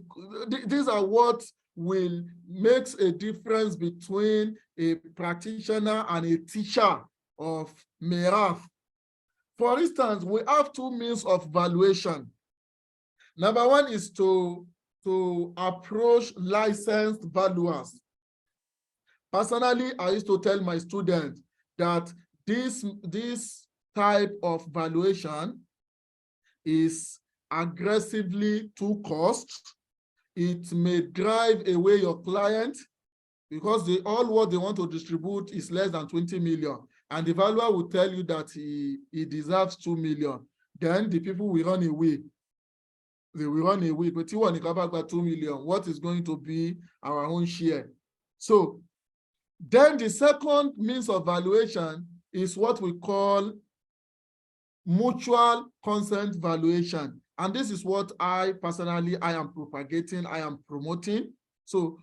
these are what will make a difference between a practitioner and a teacher of Miraf. For instance, we have two means of valuation. Number one is to approach licensed valuers. Personally, I used to tell my students that this type of valuation is aggressively too cost. It may drive away your client, because all what they want to distribute is less than 20 million. And the valuer will tell you that he deserves 2 million. Then the people will run away. They will run away. But you want to cover about 2 million. What is going to be our own share? So then the second means of valuation is what we call mutual consent valuation. And this is what I personally am propagating, I am promoting. So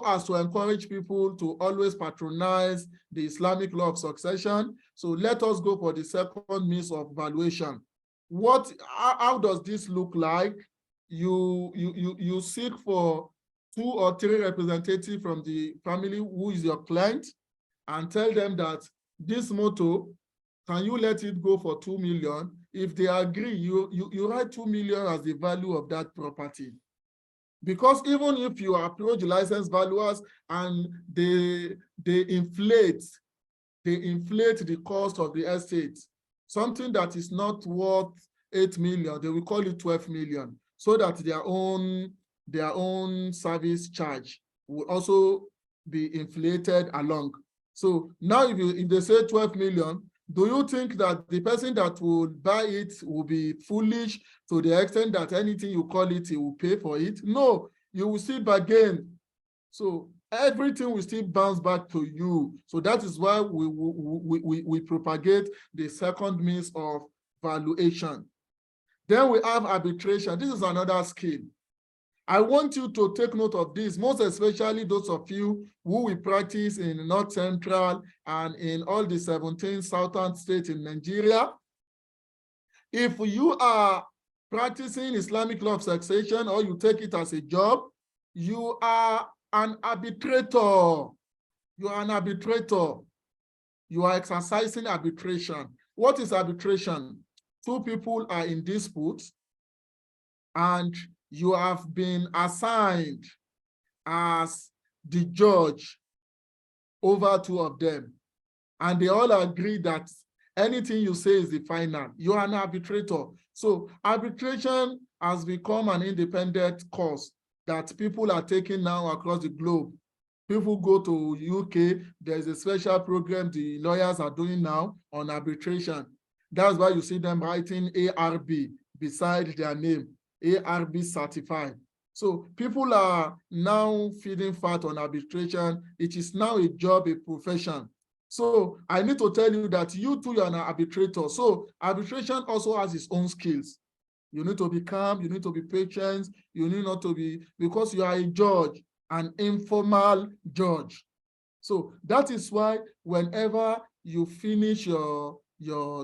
as to encourage people to always patronize the Islamic law of succession. So let us go for the second means of valuation. How does this look like? You seek for 2 or 3 representatives from the family who is your client, and tell them that this motto, can you let it go for 2 million? If they agree, you write 2 million as the value of that property. Because even if you approach licensed valuers and they inflate the cost of the estate, something that is not worth 8 million, they will call it 12 million, so that their own service charge will also be inflated along. So now if they say 12 million, do you think that the person that will buy it will be foolish to the extent that anything you call it, he will pay for it? No, you will still bargain. So everything will still bounce back to you. So that is why we propagate the second means of valuation. Then we have arbitration. This is another skill. I want you to take note of this, most especially those of you who will practice in North Central and in all the 17 southern states in Nigeria. If you are practicing Islamic law of succession, or you take it as a job, you are an arbitrator. You are an arbitrator. You are exercising arbitration. What is arbitration? 2 people are in dispute, and you have been assigned as the judge over 2 of them. And they all agree that anything you say is the final. You are an arbitrator. So arbitration has become an independent course that people are taking now across the globe. People go to UK, there's a special program the lawyers are doing now on arbitration. That's why you see them writing ARB beside their name, ARB certified. So people are now feeding fat on arbitration. It is now a job, a profession. So I need to tell you that you too are an arbitrator. So arbitration also has its own skills. You need to be calm, you need to be patient, you need not to be, because you are a judge, an informal judge. So that is why whenever you finish your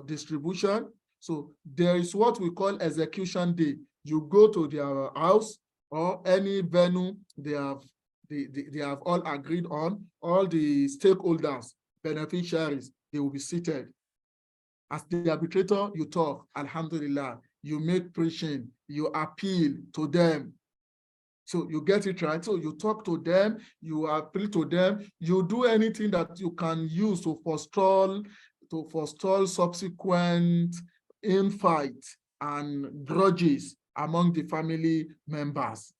distribution, so there is what we call execution day. You go to their house or any venue they have all agreed on, all the stakeholders, beneficiaries, they will be seated. As the arbitrator, you talk, alhamdulillah, you make preaching, you appeal to them. So you get it right. So you talk to them, you appeal to them, you do anything that you can use to forestall subsequent infight and grudges among the family members.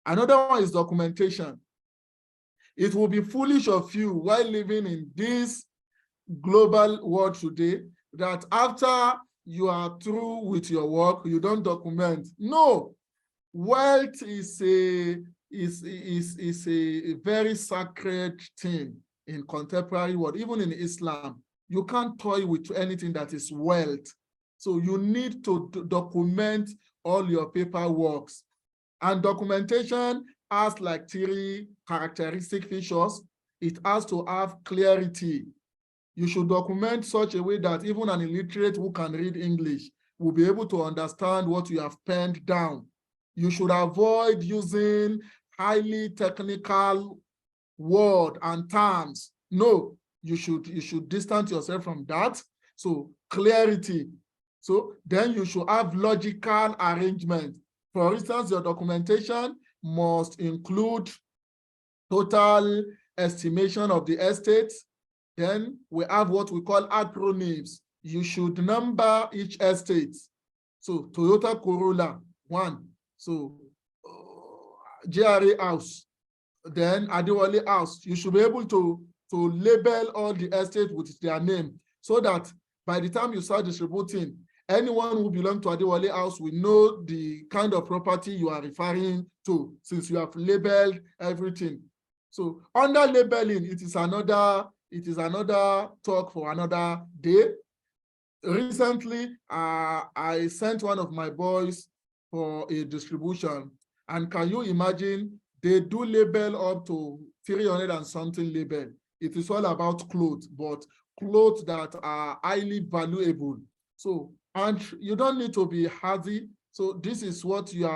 Another one is documentation. It will be foolish of you while living in this global world today that after you are through with your work, you don't document. No, wealth is a very sacred thing in contemporary world. Even in Islam, you can't toy with anything that is wealth. So you need to document all your paperwork. And documentation has like 3 characteristic features. It has to have clarity. You should document such a way that even an illiterate who can read English will be able to understand what you have penned down. You should avoid using highly technical words and terms. No, you should distance yourself from that. So clarity. So then you should have logical arrangement. For instance, your documentation must include total estimation of the estate. Then we have what we call acronyms. You should number each estate. So Toyota Corolla, 1. So GRA house, then Adewale house. You should be able to label all the estate with their name so that by the time you start distributing, anyone who belongs to Adewale house will know the kind of property you are referring to, since you have labeled everything. So under labeling, it is another talk for another day. Recently, I sent one of my boys for a distribution, and can you imagine, they do label up to 300 and something label. It is all about clothes, but clothes that are highly valuable. So, and you don't need to be hardy. So this is what you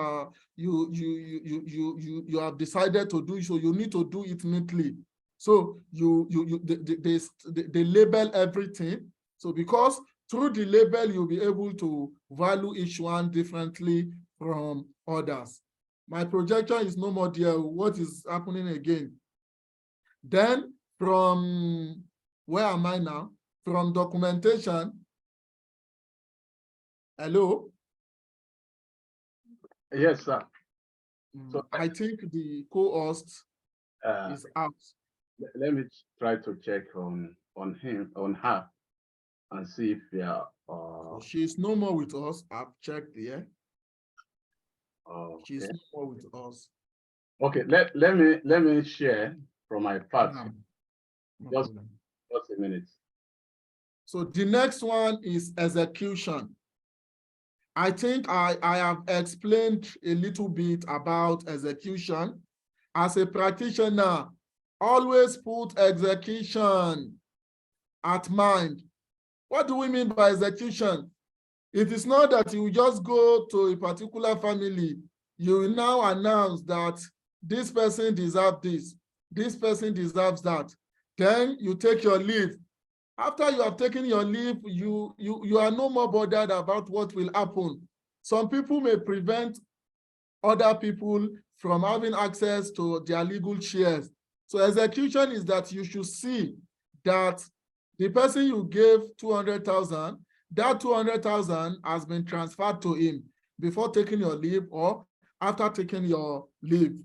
have decided to do. So you need to do it neatly. So they label everything. So because through the label, you'll be able to value each one differently from others. My projection is no more there. What is happening again? Then from, where am I now? From documentation. Hello? Yes, sir. So I think the co-host is out. Let me try to check on her, and see if we are. She's no more with us. I've checked here. Okay. She's no more with us. Okay, let me share from my part. Just a minute. So the next one is execution. I think I have explained a little bit about execution. As a practitioner, always put execution at mind. What do we mean by execution? It is not that you just go to a particular family, you will now announce that this person deserves this person deserves that. Then you take your leave. After you have taken your leave, you are no more bothered about what will happen. Some people may prevent other people from having access to their legal shares. So execution is that you should see that the person you gave 200,000, that 200,000 has been transferred to him. before taking your leave or after taking your leave.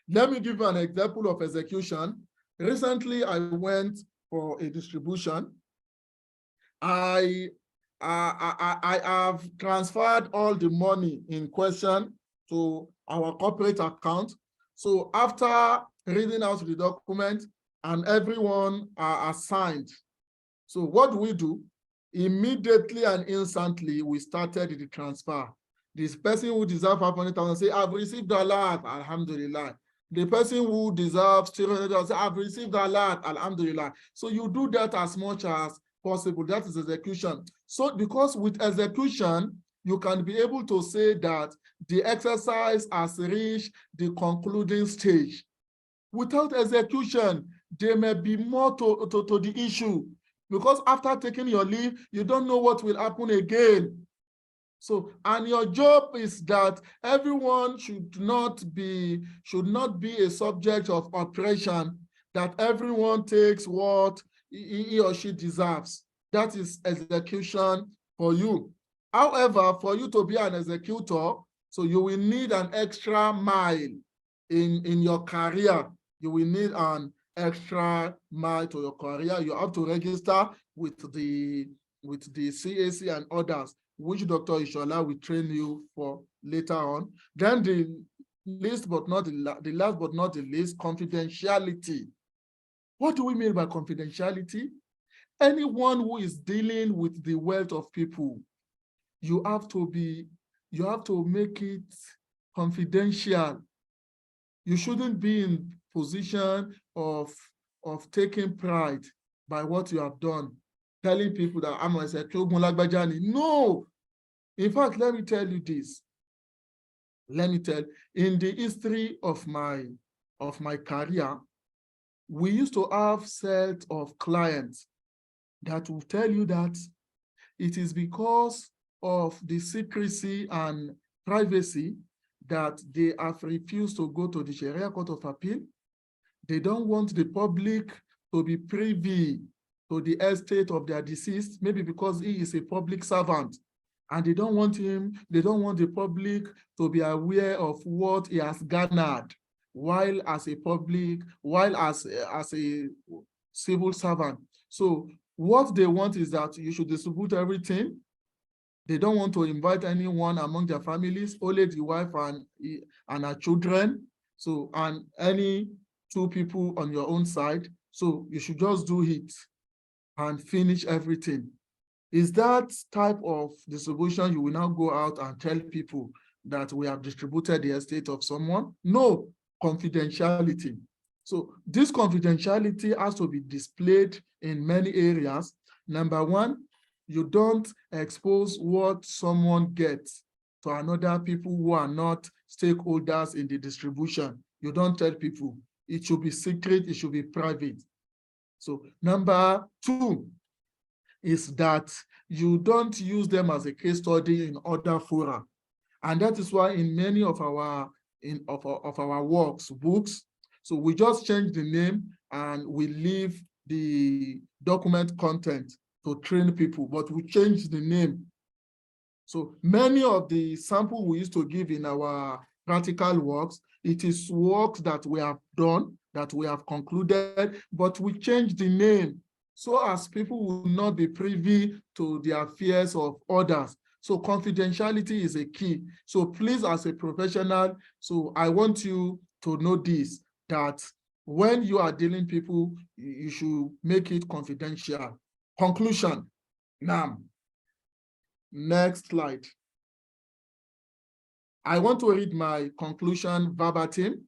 Let me give you an example of execution. Recently, I went for a distribution. I have transferred all the money in question to our corporate account. So after reading out the document and everyone are assigned, so what do? Immediately and instantly, we started the transfer. This person who deserves 500,000 say, I've received the alert, alhamdulillah. The person who deserves 300,000 say, I've received the alert, alhamdulillah. So you do that as much as possible. That is execution. So because with execution, you can be able to say that the exercise has reached the concluding stage. Without execution, there may be more to the issue, because after taking your leave, you don't know what will happen again. So, and your job is that everyone should not be a subject of oppression, that everyone takes what he or she deserves. That is execution for you. However, for you to be an executor, so you will need an extra mile in your career. You will need an extra mile to your career. You have to register with the CAC and others, which Dr. Ishola will train you for later on. Then the last but not the least, confidentiality. What do we mean by confidentiality? Anyone who is dealing with the wealth of people, you have to make it confidential. You shouldn't be in position of taking pride by what you have done, telling people that I'm a secretary. No. In fact, let me tell you this. In the history of my career, we used to have set of clients that will tell you that it is because of the secrecy and privacy that they have refused to go to the Sharia Court of Appeal. They don't want the public to be privy to the estate of their deceased, maybe because he is a public servant, and they don't want the public to be aware of what he has garnered while as a civil servant. So what they want is that you should distribute everything. They don't want to invite anyone among their families, only the wife and her children. So, and any two people on your own side. So you should just do it and finish everything. Is that type of distribution you will now go out and tell people that we have distributed the estate of someone? No, confidentiality. So this confidentiality has to be displayed in many areas. Number one, you don't expose what someone gets to another people who are not stakeholders in the distribution. You don't tell people. It should be secret, it should be private. So number two is that you don't use them as a case study in other fora. And that is why in many of our works, books, so we just change the name and we leave the document content to train people, but we change the name. So many of the samples we used to give in our practical works, it is works that we have done, that we have concluded, but we change the name so as people will not be privy to the affairs of others. So confidentiality is a key. So please, as a professional, so I want you to know this, that when you are dealing with people, you should make it confidential. Conclusion. Now, next slide. I want to read my conclusion verbatim.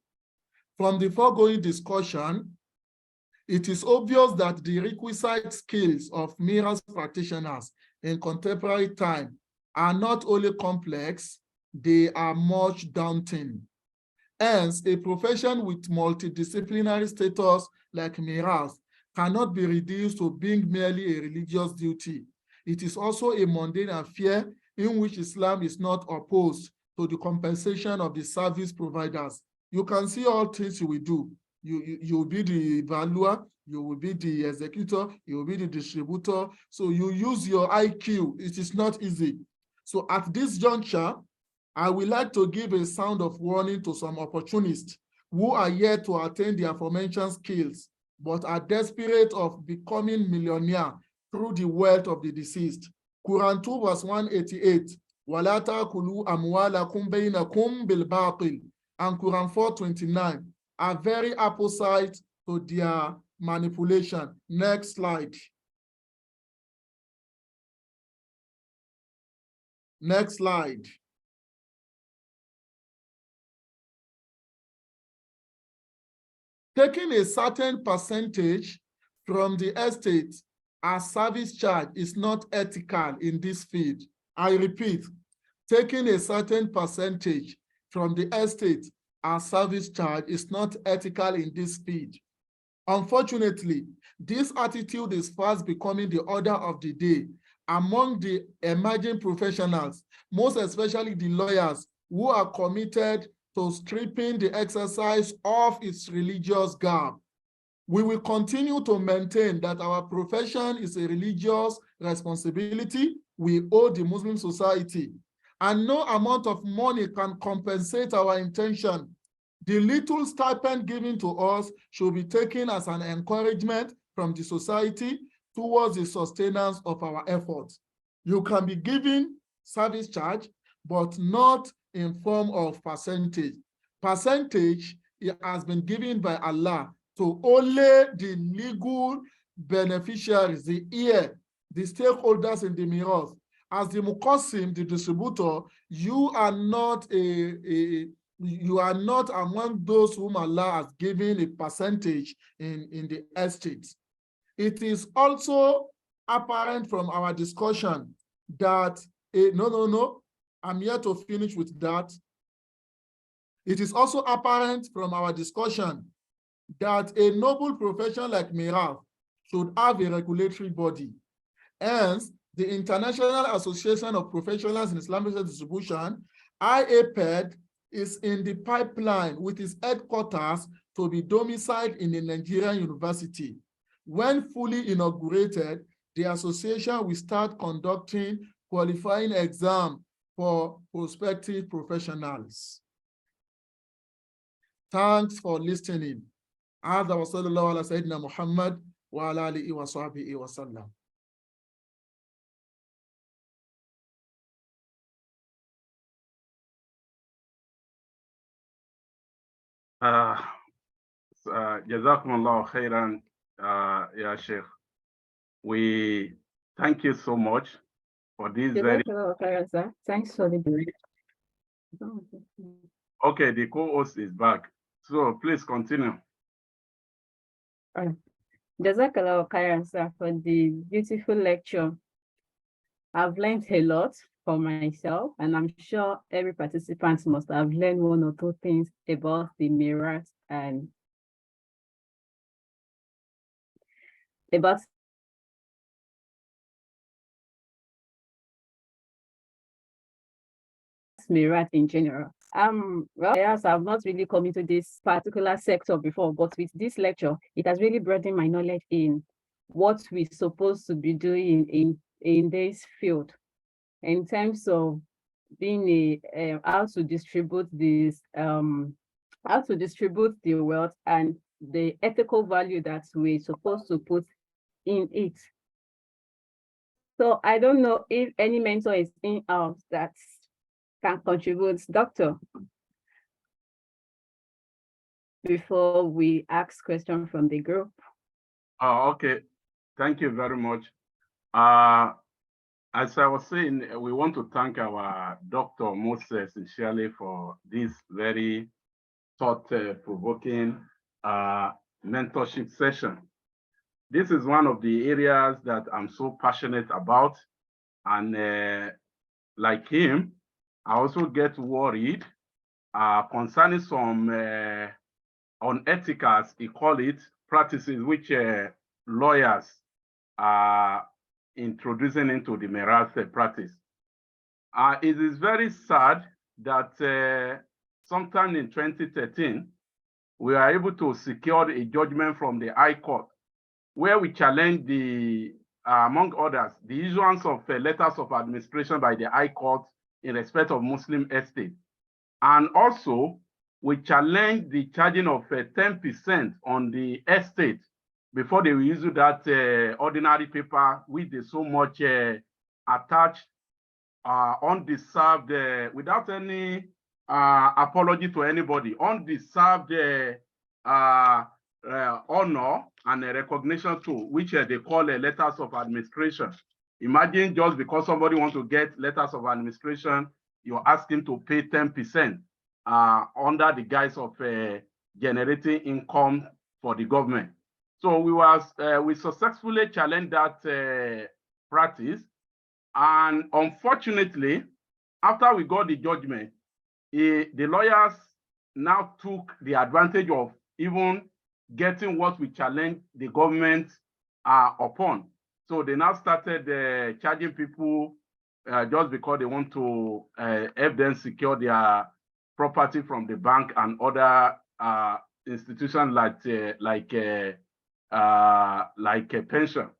From the foregoing discussion, it is obvious that the requisite skills of mirrors practitioners in contemporary time are not only complex, they are much daunting. Hence, a profession with multidisciplinary status like mirrors cannot be reduced to being merely a religious duty. It is also a mundane affair in which Islam is not opposed to the compensation of the service providers. You can see all things you will do. You will be the valuer, you will be the executor, you will be the distributor. So you use your IQ. It is not easy. So at this juncture, I would like to give a sound of warning to some opportunists who are yet to attain the aforementioned skills, but are desperate of becoming millionaire through the wealth of the deceased. Quran 2 verse 188, وَلَا تَأْكُلُوا أَمْوَالَكُمْ بَيْنَكُمْ بِالْبَاطِلِ, and Quran 4:29 are very opposite to their manipulation. Next slide. Next slide. Taking a certain percentage from the estate as service charge is not ethical in this field. I repeat, taking a certain percentage from the estate as service charge is not ethical in this field. Unfortunately, this attitude is fast becoming the order of the day among the emerging professionals, most especially the lawyers who are committed to stripping the exercise of its religious garb. We will continue to maintain that our profession is a religious responsibility we owe the Muslim society, and no amount of money can compensate our intention. The little stipend given to us should be taken as an encouragement from the society towards the sustenance of our efforts. You can be given service charge, but not in form of percentage. Percentage has been given by Allah to only the legal beneficiaries, the heir, the stakeholders in the mirrors. As the muqassim, the distributor, you are not among those whom Allah has given a percentage in the estate. It is also apparent from our discussion that, I'm here to finish with that. It is also apparent from our discussion that a noble profession like Miraf should have a regulatory body. Hence, the International Association of Professionals in Islamic Distribution, IAPED, is in the pipeline with its headquarters to be domiciled in a Nigerian university. When fully inaugurated, the association will start conducting qualifying exams for prospective professionals. Thanks for listening. هذا وصلى الله على سيدنا محمد وعلى آله وصحبه وسلم. Jazakumullah khairan, Ya Sheikh. We thank you so much for this very... Thanks for the brief. Okay, the co-host is back. So please continue. Jazakallah khairan, sir, for the beautiful lecture. I've learned a lot for myself, and I'm sure every participant must have learned one or two things about the mirrors and about Mirat in general. Well, yes, I've not really come into this particular sector before, but with this lecture, it has really broadened my knowledge in what we're supposed to be doing in this field, in terms of being how to distribute this, how to distribute the wealth and the ethical value that we're supposed to put in it. So I don't know if any mentor is in-house that can contribute. Doctor, before we ask questions from the group. Okay, thank you very much. As I was saying, we want to thank our Dr. Moses sincerely for this very thought-provoking mentorship session. This is one of the areas that I'm so passionate about, and like him, I also get worried concerning some unethical, he call it, practices which lawyers are introducing into the Mirath practice. It is very sad that sometime in 2013, we are able to secure a judgment from the High Court where we challenge the among others, the issuance of letters of administration by the High Court in respect of Muslim estate. And also, we challenge the charging of 10% on the estate before they will issue that ordinary paper which they so much attached undeserved, without any apology to anybody, undeserved honor and recognition to, which they call letters of administration. Imagine just because somebody wants to get letters of administration, you're asking to pay 10% under the guise of generating income for the government. So we successfully challenged that practice. And unfortunately, after we got the judgment, the lawyers now took the advantage of even getting what we challenged the government upon. So they now started charging people just because they want to help them secure their property from the bank and other institutions like a pension.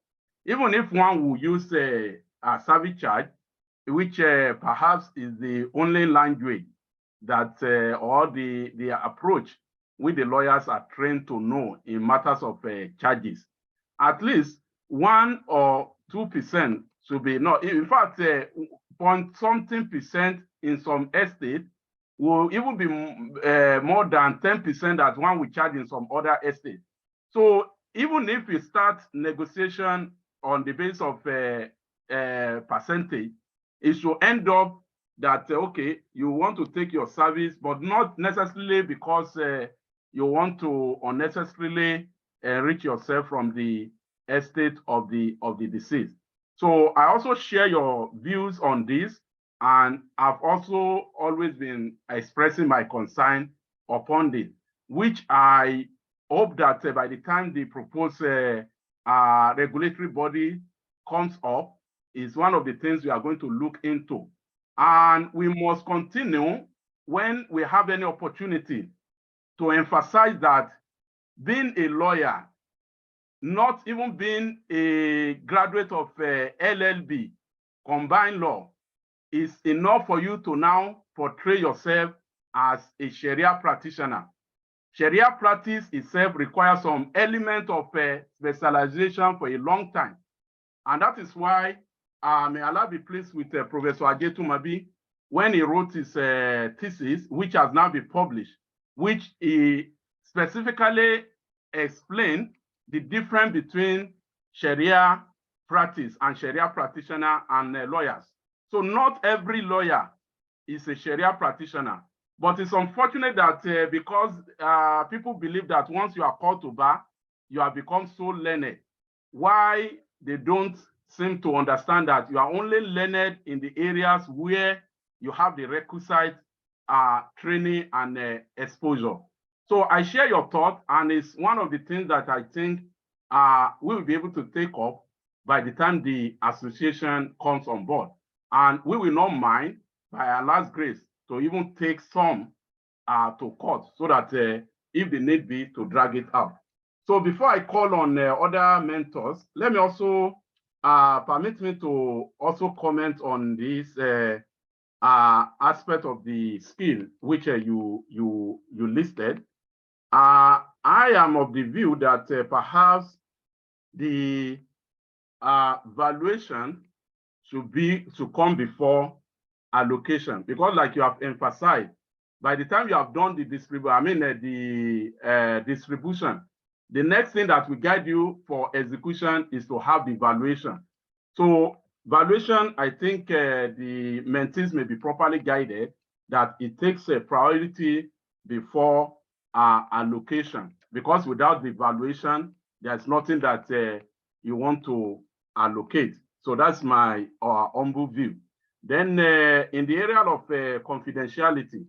Even if one will use a service charge, which perhaps is the only language that or the approach which the lawyers are trained to know in matters of charges, at least 1 or 2% should be not. In fact, .something% in some estate will even be more than 10% that one will charge in some other estate. So even if you start negotiation on the basis of percentage, it should end up that, okay, you want to take your service, but not necessarily because you want to unnecessarily enrich yourself from the estate of the deceased. So I also share your views on this, and I've also always been expressing my concern upon this, which I hope that by the time the proposed regulatory body comes up, is one of the things we are going to look into. And we must continue when we have any opportunity to emphasize that being a lawyer, not even being a graduate of LLB, combined law, is enough for you to now portray yourself as a Sharia practitioner. Sharia practice itself requires some element of specialization for a long time. And that is why, may Allah be pleased with Professor Ajetu Mabi, when he wrote his thesis, which has now been published, which he specifically explained the difference between Sharia practice and Sharia practitioner and lawyers. So not every lawyer is a Sharia practitioner, but it's unfortunate that because people believe that once you are called to bar, you have become so learned. Why they don't seem to understand that you are only learned in the areas where you have the requisite training and exposure. So I share your thought, and it's one of the things that I think we will be able to take up by the time the association comes on board. And we will not mind, by Allah's grace, to even take some to court so that if the need be, to drag it out. So before I call on other mentors, let me also permit me to also comment on this aspect of the skill which you listed. I am of the view that perhaps the valuation should come before allocation, because like you have emphasized, by the time you have done the distribution, the next thing that will guide you for execution is to have the valuation. So valuation, I think the mentees may be properly guided that it takes a priority before allocation, because without the valuation, there's nothing that you want to allocate. So that's my humble view. Then in the area of confidentiality,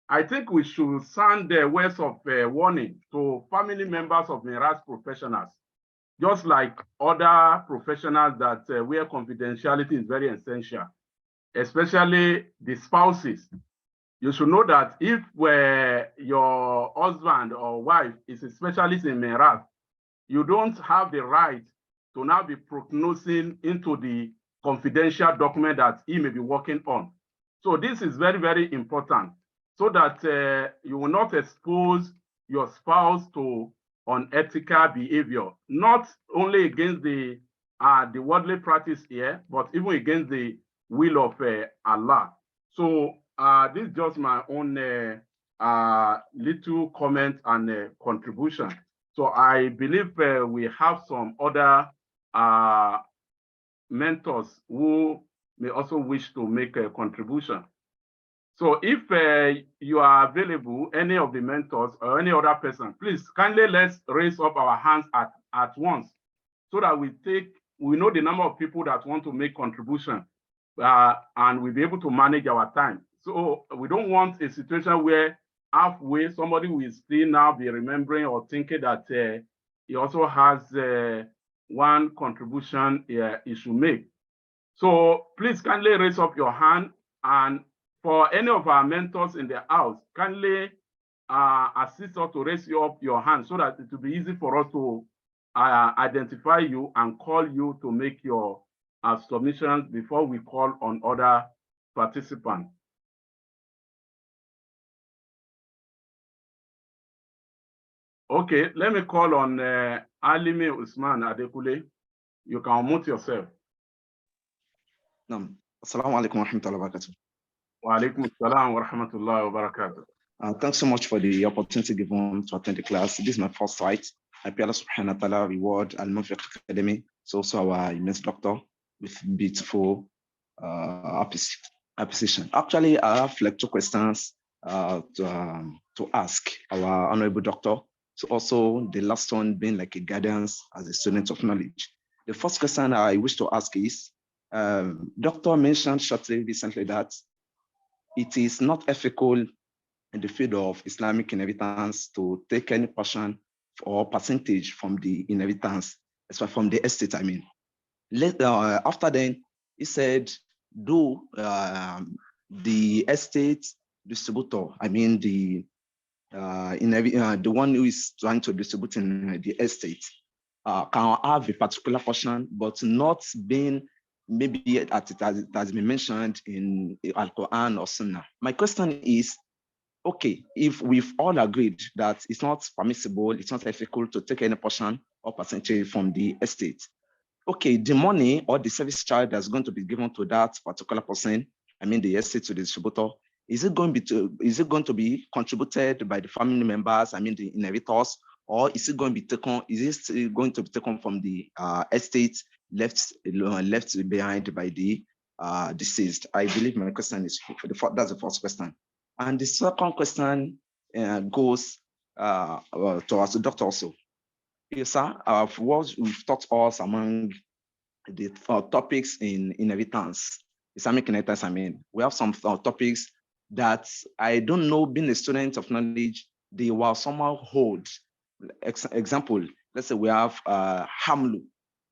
I think we should sound the words of warning to family members of Miras professionals, just like other professionals that where confidentiality is very essential, especially the spouses. You should know that if your husband or wife is a specialist in Miras, you don't have the right to now be prognosing into the confidential document that he may be working on. So this is very, very important, so that you will not expose your spouse to unethical behavior, not only against the worldly practice here, but even against the will of Allah. So this is just my own little comment and contribution. So I believe we have some other mentors who may also wish to make a contribution. So if you are available, any of the mentors or any other person, please kindly let's raise up our hands at once, so that we know the number of people that want to make contribution, and we'll be able to manage our time. So we don't want a situation where halfway somebody will still now be remembering or thinking that he also has one contribution he should make. So please kindly raise up your hand, and for any of our mentors in the house, kindly assist us to raise up your hand, so that it will be easy for us to identify you and call you to make your submissions before we call on other participants. Okay, let me call on Alimi Usman Adekule. You can unmute yourself. Assalamu alaikum wa rahmatullahi wa barakatuh. Wa alaikum assalam wa rahmatullahi wa barakatuh. Thanks so much for the opportunity given to attend the class. This is my first site. I pray Allah subhanahu wa ta'ala reward Al-MUNFIQ Academy, so also our immense doctor, with beautiful appreciation. Actually, I have like 2 questions to ask our honorable doctor. So also the last one being like a guidance as a student of knowledge. The first question I wish to ask is, doctor mentioned shortly recently that it is not ethical in the field of Islamic inheritance to take any portion or percentage from the inheritance, especially from the estate, I mean. After then, he said, do the estate distributor, I mean the one who is trying to distribute in the estate, can have a particular portion, but not being maybe as it has been mentioned in Al-Quran or Sunnah. My question is, okay, if we've all agreed that it's not permissible, it's not ethical to take any portion or percentage from the estate, okay, the money or the service charge that's going to be given to that particular person, I mean the estate to the distributor, is it going to be contributed by the family members, I mean the inheritors, or is it going to be taken? Is it going to be taken from the estate left behind by the deceased? I believe my question is that's the first question. And the second question goes towards the doctor also. Yes, sir. What we've taught us among the topics in inheritance, Islamic inheritance, I mean, we have some topics that I don't know, being a student of knowledge, they were somehow hold. Example, let's say we have Hamlu,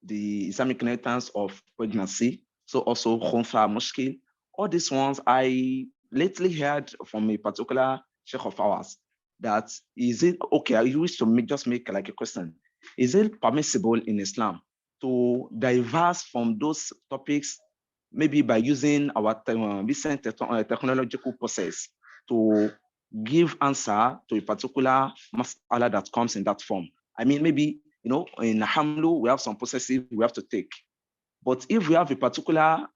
the Islamic inheritance of pregnancy, so also Khunfa Mushkil. All these ones I lately heard from a particular sheikh of ours that is it okay? I wish to just make like a question. Is it permissible in Islam to diverse from those topics, maybe by using our recent technological process to give answer to a particular mas'ala that comes in that form? I mean, maybe, you know, in Hamlu, we have some processes we have to take. But if we have a particular,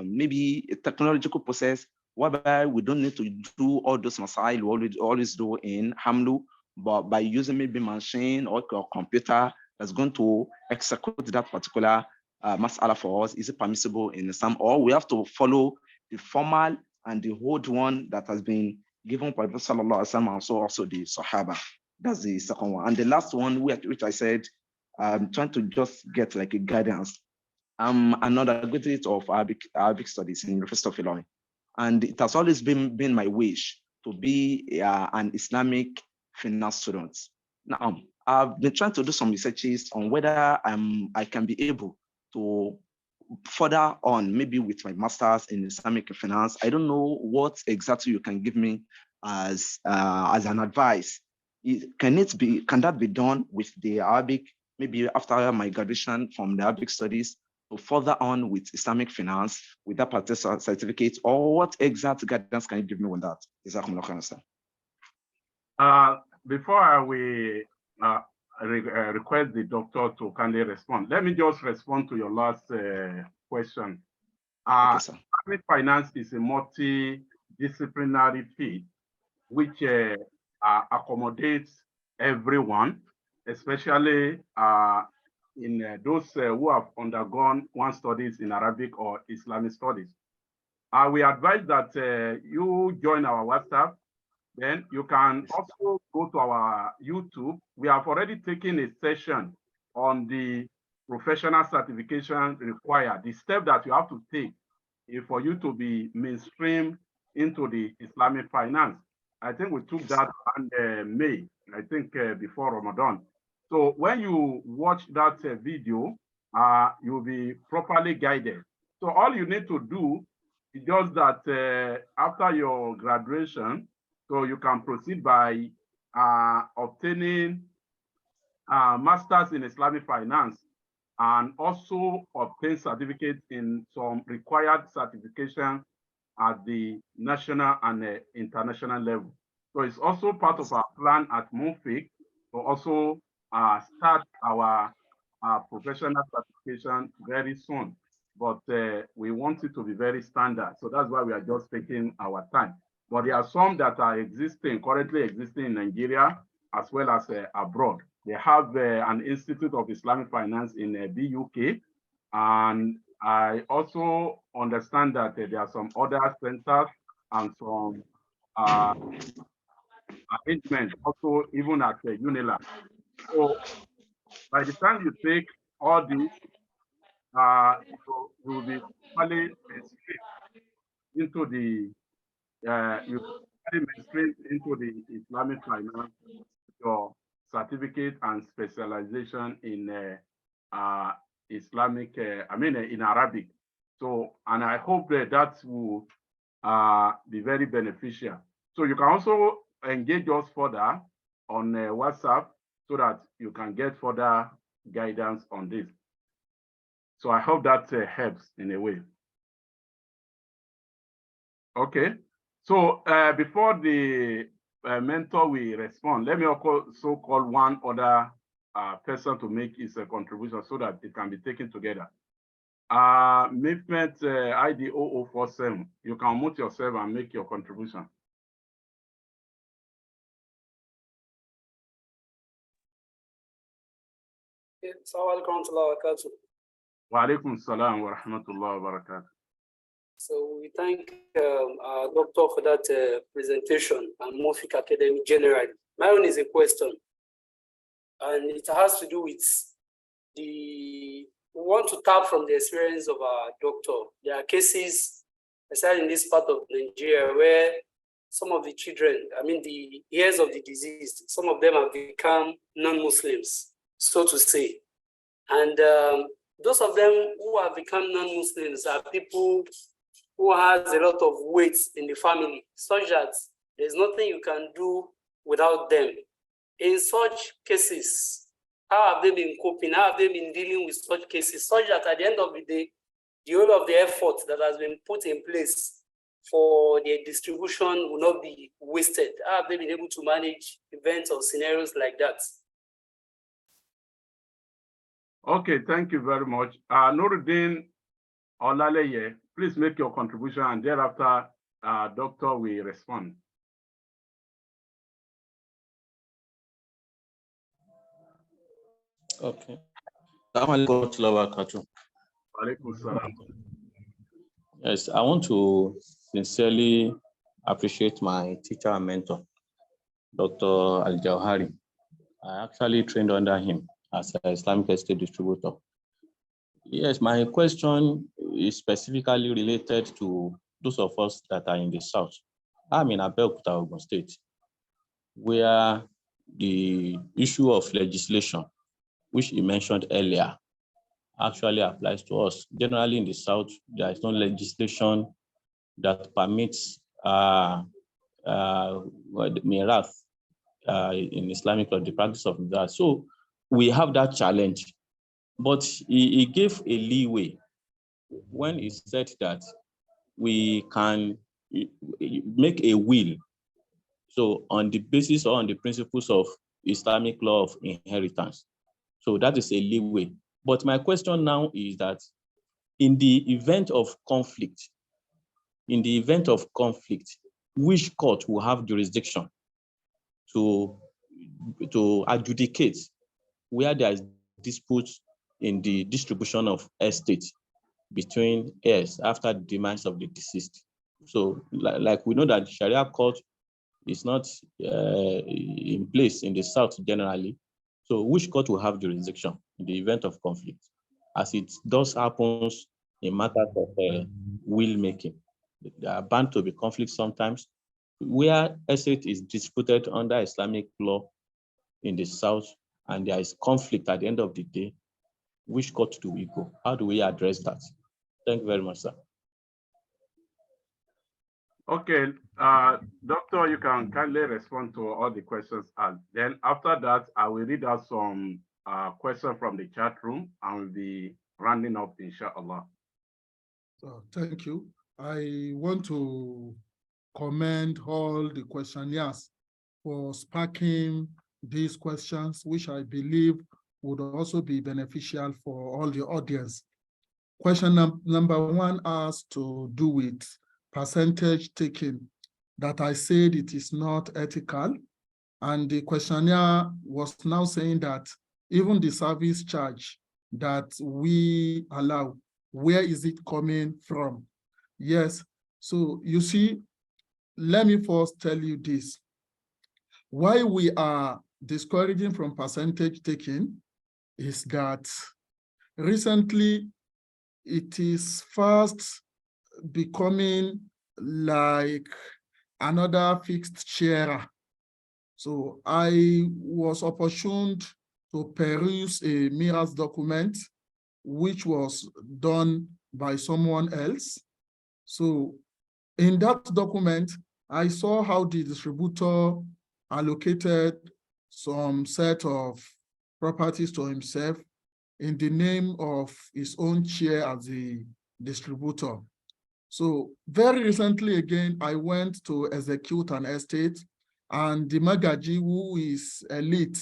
maybe a technological process whereby we don't need to do all those masail we always do in Hamlu, but by using maybe machine or computer that's going to execute that particular mas'ala for us, is it permissible in Islam? Or we have to follow the formal and the old one that has been given by Prophet Sallallahu Alaihi Wasallam, and also the Sahaba? That's the second one. And the last one, which I said, I'm trying to just get like a guidance. I'm another graduate of Arabic studies in University of Illinois, and it has always been my wish to be an Islamic finance student. Now, I've been trying to do some researches on whether I can be able to further on, maybe with my master's in Islamic finance. I don't know what exactly you can give me as an advice. Can that be done with the Arabic maybe after my graduation from the Arabic studies, to further on with Islamic finance with that particular certificate, or what exact guidance can you give me on that? Before I will request the doctor to kindly respond, let me just respond to your last question. Okay, sir. Islamic finance is a multidisciplinary field which accommodates everyone, especially in those who have undergone one studies in Arabic or Islamic studies. We advise that you join our WhatsApp. Then you can also go to our YouTube. We have already taken a session on the professional certification required, the step that you have to take for you to be mainstream into the Islamic finance. I think we took that in May, I think before Ramadan. So when you watch that video, you'll be properly guided. So all you need to do is just that after your graduation, so you can proceed by obtaining masters in Islamic finance and also obtain certificates in some required certification at the national and international level. So it's also part of our plan at MUNFIQ to also start our professional certification very soon. But we want it to be very standard. So that's why we are just taking our time. But there are some that are currently existing in Nigeria, as well as abroad. They have an Institute of Islamic Finance in BUK. And I also understand that there are some other centers and some arrangements also even at UNILA. So by the time you take all these, you will be fully into the into the Islamic finance, your certificate and specialization in Islamic, in Arabic. So, and I hope that will be very beneficial. So you can also engage us further on WhatsApp so that you can get further guidance on this. So I hope that helps in a way. Okay. So before the mentor will respond, let me also call one other person to make his contribution so that it can be taken together. Movement ID 0047, you can mute yourself and make your contribution. Wa alaikum salam wa rahmatullahi wa barakatuh. So we thank our doctor for that presentation and MUNFIQ Academy generally. My own is a question, and it has to do with we want to tap from the experience of our doctor. There are cases, especially in this part of Nigeria, where some of the children, the heirs of the deceased, some of them have become non-Muslims, so to say. And those of them who have become non-Muslims are people who has a lot of weight in the family, such that there's nothing you can do without them. In such cases, how have they been coping? How have they been dealing with such cases, such that at the end of the day, the whole of the effort that has been put in place for their distribution will not be wasted? How have they been able to manage events or scenarios like that? Okay, thank you very much. Nuruddin Olaleye, please make your contribution, and thereafter, Doctor will respond. Okay. Yes, I want to sincerely appreciate my teacher and mentor, Dr. Al-Jawhari. I actually trained under him as an Islamic estate distributor. Yes, my question is specifically related to those of us that are in the South. I'm in Abeokuta, Ogun State, where the issue of legislation, which he mentioned earlier, actually applies to us. Generally in the South, there is no legislation that permits mirath in Islamic law, the practice of that. So we have that challenge. But he gave a leeway when he said that we can make a will. So on the basis or on the principles of Islamic law of inheritance. So that is a leeway. But my question now is that in the event of conflict, which court will have jurisdiction to adjudicate where there is dispute in the distribution of estate between heirs after the demise of the deceased? So like we know that Sharia court is not in place in the South generally. So which court will have jurisdiction in the event of conflict, as it does happens in matters of will making? There are bound to be conflicts sometimes where estate is disputed under Islamic law in the South, and there is conflict at the end of the day. Which court do we go? How do we address that? Thank you very much, sir. Okay, Doctor, you can kindly respond to all the questions. And then after that, I will read out some questions from the chat room and we'll be rounding up, inshallah. So, thank you. I want to commend all the questionnaires for sparking these questions, which I believe would also be beneficial for all the audience. Question number one has to do with percentage taking, that I said it is not ethical. And the questionnaire was now saying that even the service charge that we allow, where is it coming from? Yes, so you see, let me first tell you this. Why we are discouraging from percentage taking is that recently it is fast becoming like another fixed sharer. So I was opportuned to peruse a mirrors document, which was done by someone else. So in that document, I saw how the distributor allocated some set of properties to himself in the name of his own share as the distributor. So very recently again, I went to execute an estate, and the Magaji, who is elite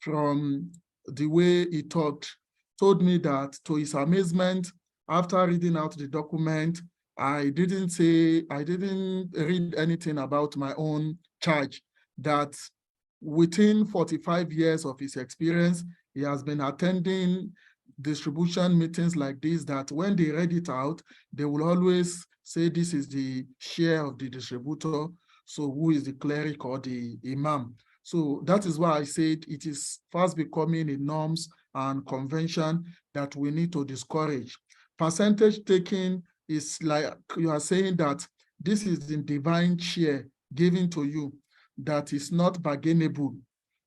from the way he talked, told me that, to his amazement, after reading out the document, I didn't read anything about my own charge, that within 45 years of his experience, he has been attending distribution meetings like this, that when they read it out, they will always say this is the share of the distributor, so who is the cleric or the imam. So that is why I said it is fast becoming a norms and convention that we need to discourage. Percentage taking is like you are saying that this is the divine share given to you that is not bargainable.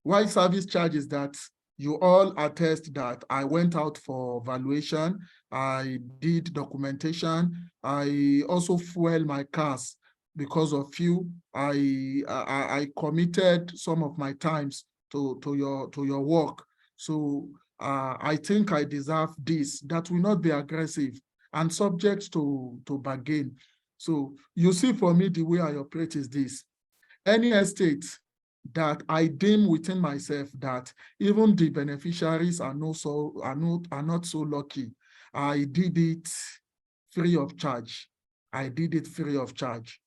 Why service charge is that you all attest that I went out for valuation, I did documentation, I also fuel my cars because of you. I committed some of my times to your work. So I think I deserve this. That will not be aggressive and subject to bargain. So you see, for me, the way I operate is this. Any estate that I deem within myself that even the beneficiaries are not so lucky, I did it free of charge. I did it free of charge.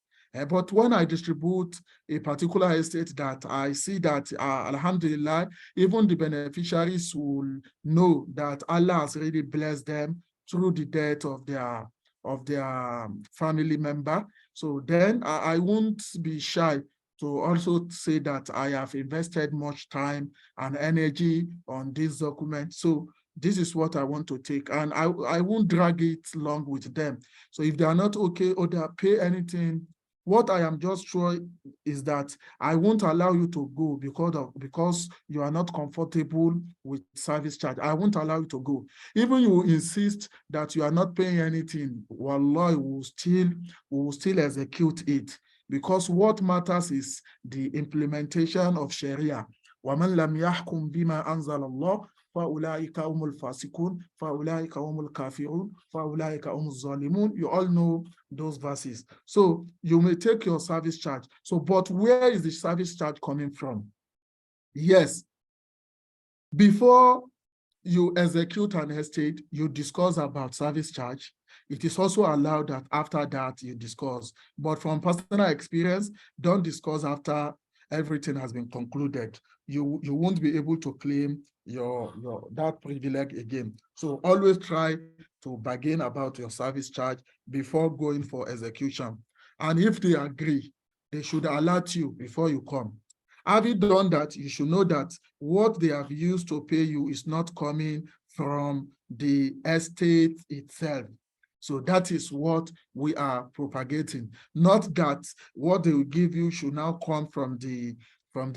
But when I distribute a particular estate that I see that, alhamdulillah, even the beneficiaries will know that Allah has really blessed them through the death of their family member. So then I won't be shy to also say that I have invested much time and energy on this document. So this is what I want to take, and I won't drag it long with them. So if they are not okay or they pay anything, what I am just sure is that I won't allow you to go because you are not comfortable with service charge. I won't allow you to go. Even you insist that you are not paying anything, wallahi, we will still execute it, because what matters is the implementation of Sharia. وَمَنْ لَمْ يَحْكُمْ بِمَا أَنزَلَ اللَّهُ فَأُولَٰئِكَ هُمُ الْفَاسِقُونَ فَأُولَٰئِكَ هُمُ الْكَافِرُونَ فَأُولَٰئِكَ هُمُ الظَّالِمُونَ. You all know those verses. So you may take your service charge. So, but where is the service charge coming from? Yes, before you execute an estate, you discuss about service charge. It is also allowed that after that you discuss. But from personal experience, don't discuss after everything has been concluded. You won't be able to claim that privilege again. So always try to bargain about your service charge before going for execution. And if they agree, they should alert you before you come. Having done that, you should know that what they have used to pay you is not coming from the estate itself. So that is what we are propagating. Not that what they will give you should now come from the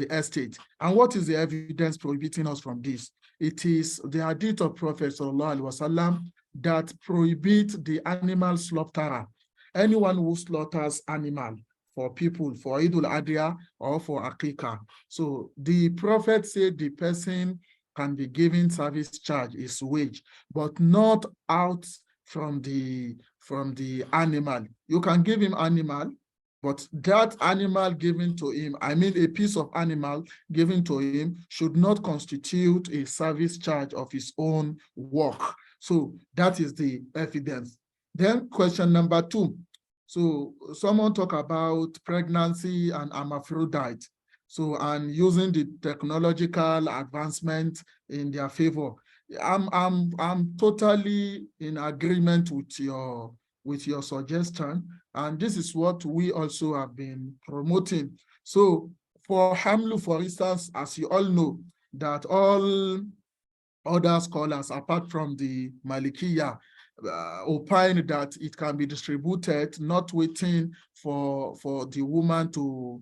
estate. And what is the evidence prohibiting us from this? It is the hadith of Prophet Sallallahu Alaihi Wasallam that prohibit the animal slaughterer. Anyone who slaughters animal for people, for Eid al-Adha or for Akika. So the Prophet said the person can be given service charge, his wage, but not out from the animal. You can give him animal, but that animal given to him, I mean a piece of animal given to him, should not constitute a service charge of his own work. So that is the evidence. Then question number 2. So someone talk about pregnancy and hermaphrodite. So, and using the technological advancement in their favor. I'm totally in agreement with your suggestion, and this is what we also have been promoting. So for Hamlu, for instance, as you all know, that all other scholars, apart from the Malikiya, opine that it can be distributed, not waiting for the woman to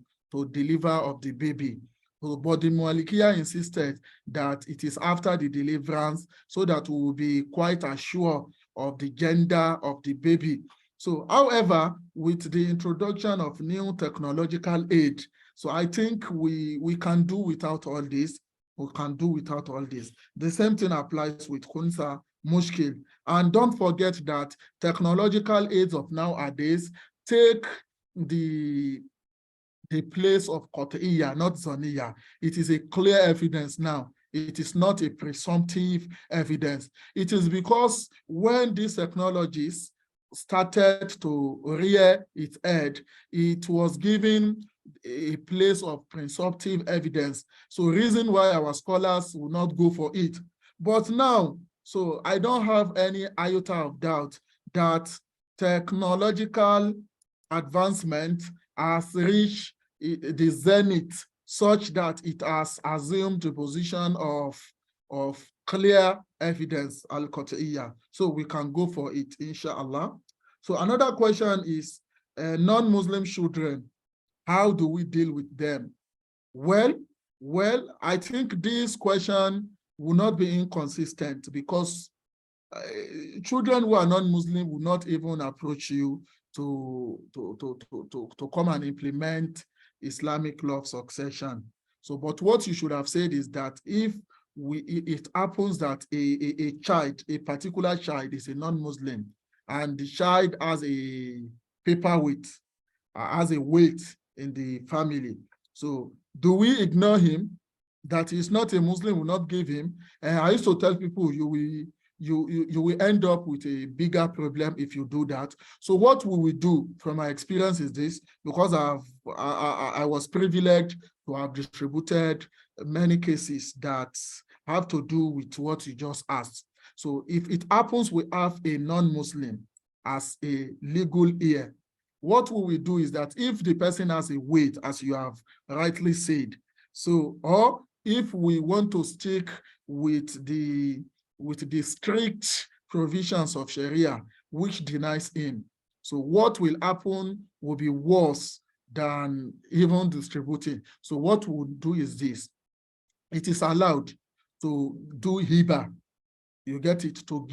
deliver of the baby. But the Malikiya insisted that it is after the deliverance, so that we will be quite assured of the gender of the baby. So, however, with the introduction of new technological aid, so I think we can do without all this. We can do without all this. The same thing applies with Khunsa, Mushkil. And don't forget that technological aids of nowadays take the place of Qat'iyya, not Zaniyya. It is a clear evidence now. It is not a presumptive evidence. It is because when these technologies started to rear its head, it was given a place of presumptive evidence. So reason why our scholars will not go for it. But now, so I don't have any iota of doubt that technological advancement has reached the zenith such that it has assumed the position of clear evidence, al-Qat'iyya. So we can go for it, inshallah. So another question is non-Muslim children. How do we deal with them? Well, I think this question will not be inconsistent, because children who are non-Muslim will not even approach you to come and implement Islamic law of succession. So, but what you should have said is that if it happens that a child, a particular child is a non-Muslim, and the child has a paperweight, has a weight in the family. So do we ignore him? That he's not a Muslim, will not give him? And I used to tell people, you will end up with a bigger problem if you do that. So what we will do, from my experience, is this, because I was privileged to have distributed many cases that have to do with what you just asked. So if it happens we have a non-Muslim as a legal heir, what we will do is that if the person has a weight, as you have rightly said, so, or if we want to stick with the strict provisions of Sharia, which denies him, so what will happen will be worse than even distributing. So what we'll do is this: it is allowed to do hiba. You get it, to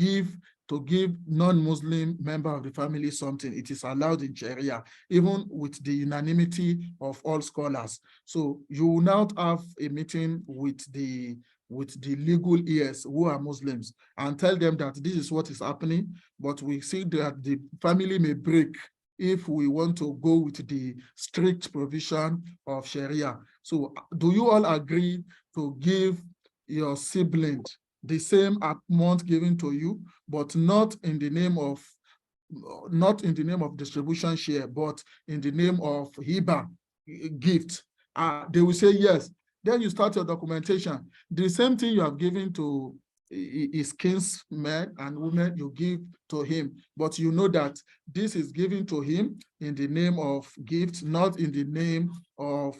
to give non-Muslim member of the family something. It is allowed in Sharia, even with the unanimity of all scholars. So you will now have a meeting with the legal ears who are Muslims and tell them that this is what is happening, but we see that the family may break if we want to go with the strict provision of Sharia. So do you all agree to give your sibling the same amount given to you, but not in the name of distribution share, but in the name of hiba, gift? They will say yes. Then you start your documentation. The same thing you have given to his kinsmen and women, you give to him, but you know that this is given to him in the name of gift, not in the name of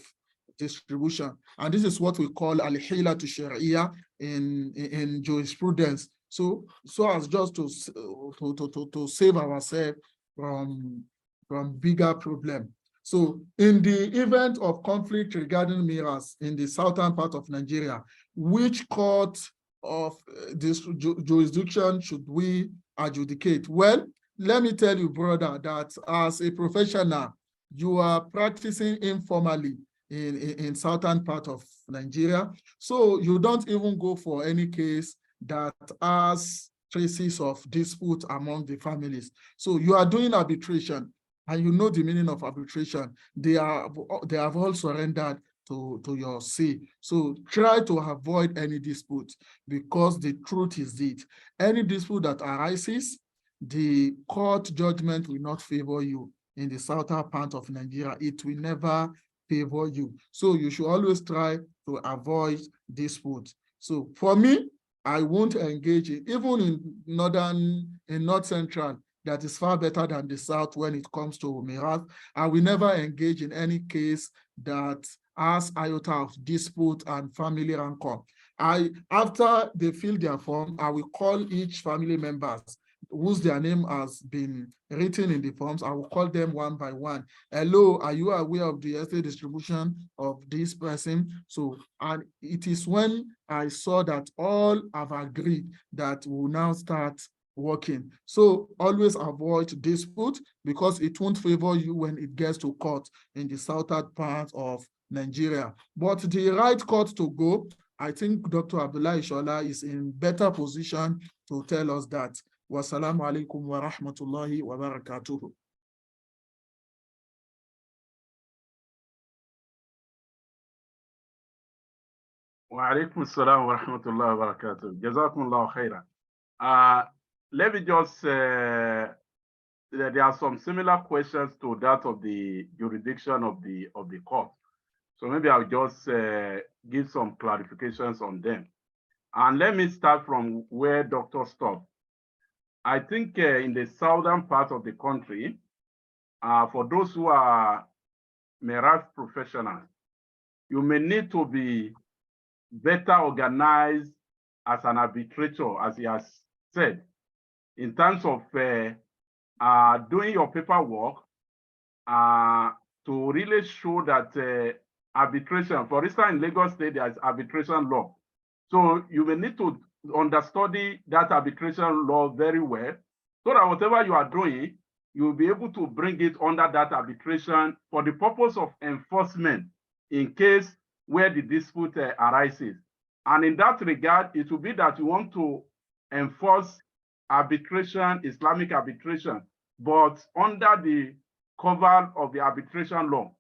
distribution. And this is what we call al-hila to sharia in jurisprudence. So as just to save ourselves from bigger problem. So in the event of conflict regarding mirrors in the southern part of Nigeria, which court of this jurisdiction should we adjudicate? Well, let me tell you, brother, that as a professional, you are practicing informally in southern part of Nigeria. So you don't even go for any case that has traces of dispute among the families. So you are doing arbitration, and you know the meaning of arbitration. They have all surrendered to your say. So try to avoid any dispute, because the truth is that any dispute that arises, the court judgment will not favor you in the southern part of Nigeria. It will never favor you. So you should always try to avoid dispute. So for me, I won't engage in, even in North Central, that is far better than the South when it comes to mirrors. I will never engage in any case that has iota of dispute and family rancor. After they fill their form, I will call each family members whose their name has been written in the forms. I will call them one by one. Hello, are you aware of the estate distribution of this person? So, and it is when I saw that all have agreed that we'll now start working. So always avoid dispute, because it won't favor you when it gets to court in the southern part of Nigeria. But the right court to go, I think Dr. Abdullah Ishola is in better position to tell us that. Wassalamu alaikum wa rahmatullahi wa barakatuhu. Wa alaikum assalam wa rahmatullahi wa barakatuh. Jazakumullahu khairan. Let me just, there are some similar questions to that of the jurisdiction of the court. So maybe I'll just give some clarifications on them. And let me start from where Dr. stopped. I think in the southern part of the country, for those who are Merath professionals, you may need to be better organized as an arbitrator, as he has said, in terms of doing your paperwork to really show that arbitration, for instance, in Lagos State, there is arbitration law. So you may need to understudy that arbitration law very well, so that whatever you are doing, you will be able to bring it under that arbitration for the purpose of enforcement in case where the dispute arises. And in that regard, it will be that you want to enforce arbitration, Islamic arbitration, but under the cover of the arbitration law.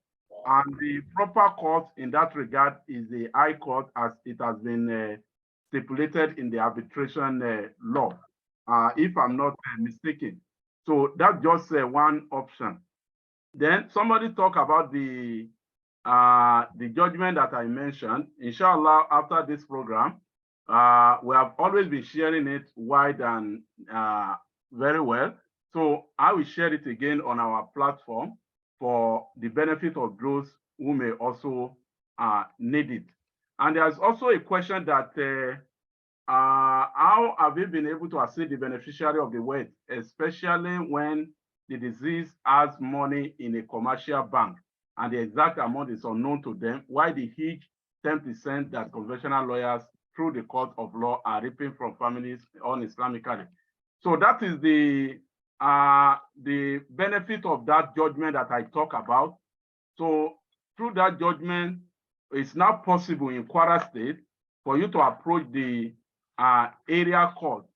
And the proper court in that regard is the High Court, as it has been stipulated in the arbitration law, if I'm not mistaken. So that's just one option. Then somebody talk about the judgment that I mentioned. Inshallah, after this program, we have always been sharing it wide and very well. So I will share it again on our platform for the benefit of those who may also need it. And there's also a question that how have we been able to assist the beneficiary of the wealth, especially when the deceased has money in a commercial bank and the exact amount is unknown to them, while the huge 10% that conventional lawyers through the court of law are reaping from families un-Islamically. So that is the benefit of that judgment that I talk about. So through that judgment, it's now possible in Kwara State for you to approach the area court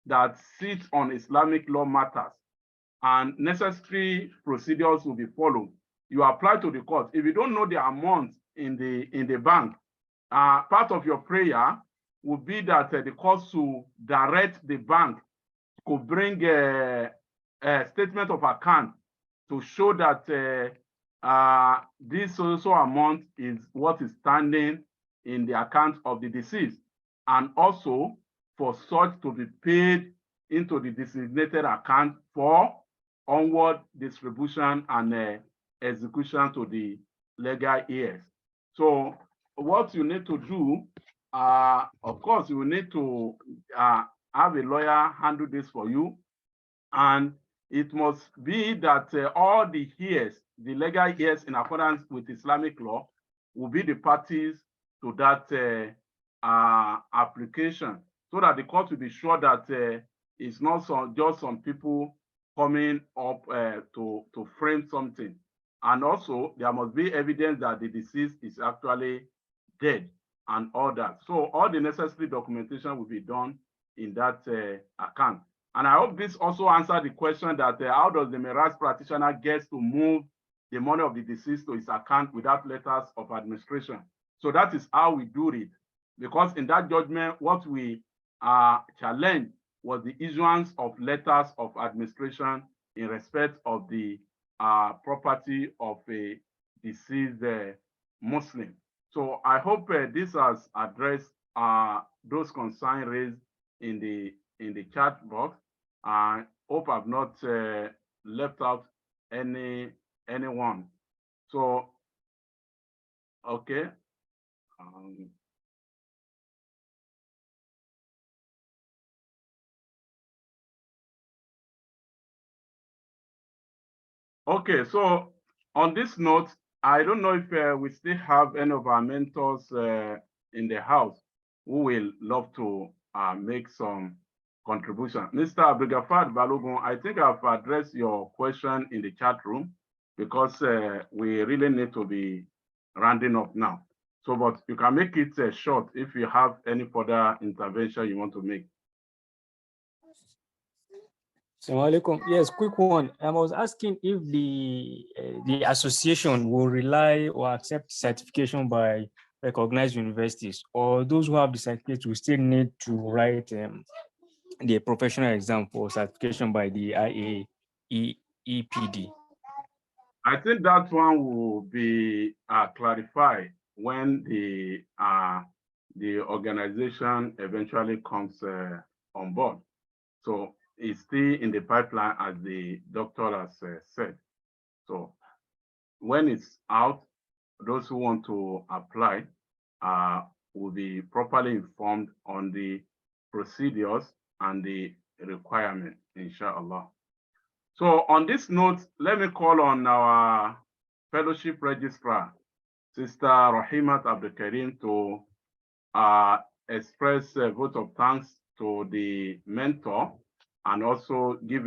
that sits on Islamic law matters, and necessary procedures will be followed. You apply to the court. If you don't know the amount in the bank, part of your prayer would be that the court should direct the bank to bring a statement of account to show that this also amount is what is standing in the account of the deceased, and also for such to be paid into the designated account for onward distribution and execution to the legal heirs. So what you need to do, of course, you will need to have a lawyer handle this for you, and it must be that all the heirs, the legal heirs in accordance with Islamic law, will be the parties to that application, so that the court will be sure that it's not just some people coming up to frame something. And also, there must be evidence that the deceased is actually dead and all that. So all the necessary documentation will be done in that account. And I hope this also answered the question that how does the Miras practitioner get to move the money of the deceased to his account without letters of administration? So that is how we do it. Because in that judgment, what we challenged was the issuance of letters of administration in respect of the property of a deceased Muslim. So I hope this has addressed those concerns raised in the chat box. I hope I've not left out anyone. So, okay. Okay, so on this note, I don't know if we still have any of our mentors in the house who will love to make some contribution. Mr. Abdulgafar Balogun, I think I've addressed your question in the chat room, because we really need to be rounding up now. So, but you can make it short if you have any further intervention you want to make. Assalamualaikum. Yes, quick one. I was asking if the association will rely or accept certification by recognized universities, or those who have the certificate will still need to write the professional exam for certification by the IAEPD. I think that one will be clarified when the organization eventually comes on board. So it's still in the pipeline, as the doctor has said. So when it's out, those who want to apply will be properly informed on the procedures and the requirement, inshallah. So on this note, let me call on our fellowship registrar, Sister Rahimat Abdulkarim, to express a vote of thanks to the mentor and also give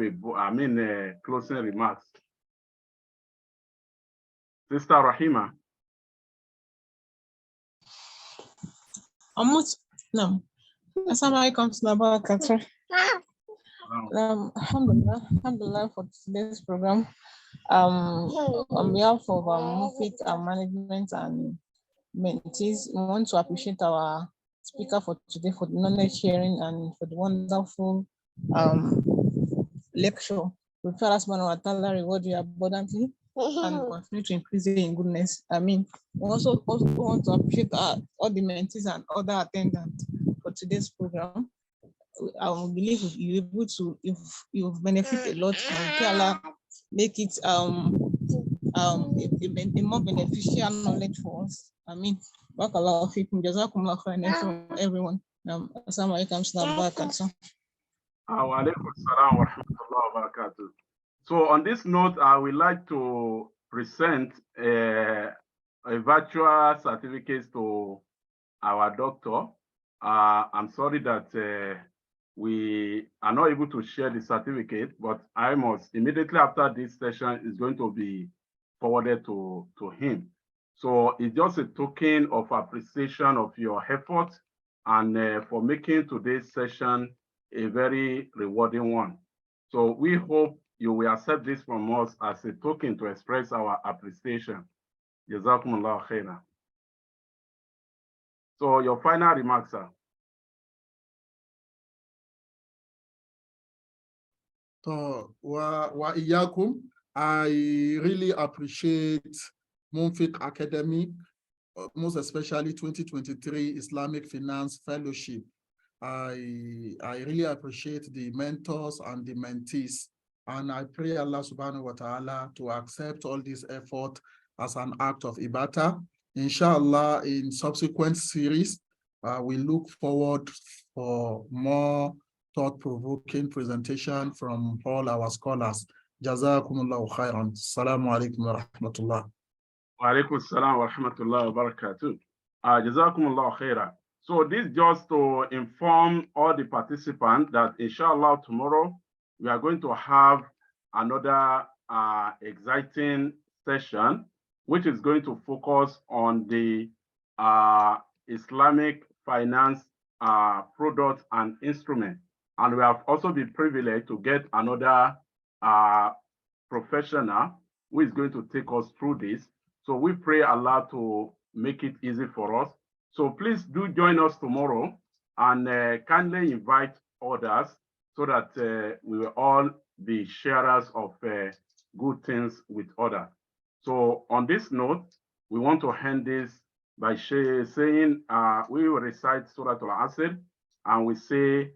closing remarks. Sister Rahima. No. Alhamdulillah for today's program. On behalf of MUNFIQ and management and mentees, we want to appreciate our speaker for today for the knowledge sharing and for the wonderful lecture. We pray Allah subhanahu wa ta'ala reward you abundantly and continue to increase you in goodness. We also want to appreciate all the mentees and other attendants for today's program. I believe you're able to, if you've benefited a lot, and Allah make it a more beneficial knowledge for us. Barakallahu fikum, jazakumullah khairan for everyone. Assalamu alaikum wa barakatuh. Wa alaikum assalam wa rahmatullahi wa barakatuh. So on this note, I would like to present a virtual certificate to our doctor. I'm sorry that we are not able to share the certificate, but I must immediately after this session is going to be forwarded to him. So it's just a token of appreciation of your effort and for making today's session a very rewarding one. So we hope you will accept this from us as a token to express our appreciation. Jazakumullah khairan. So your final remarks, sir. So, wa iyakum, I really appreciate MUNFIQ Academy, most especially 2023 Islamic Finance Fellowship. I really appreciate the mentors and the mentees, and I pray Allah subhanahu wa ta'ala to accept all this effort as an act of ibadah. Inshallah, in subsequent series, we look forward for more thought-provoking presentation from all our scholars. Jazakumullahu khairan. Assalamu alaikum wa rahmatullah. Wa alaikum assalam wa rahmatullahi wa barakatuh. Jazakumullahu khairan. So this just to inform all the participants that inshallah tomorrow we are going to have another exciting session, which is going to focus on the Islamic finance products and instruments. And we have also been privileged to get another professional who is going to take us through this. So we pray Allah to make it easy for us. So please do join us tomorrow and kindly invite others so that we will all be sharers of good things with others. So on this note, we want to end this by saying we will recite Surah Al-Asr and we say,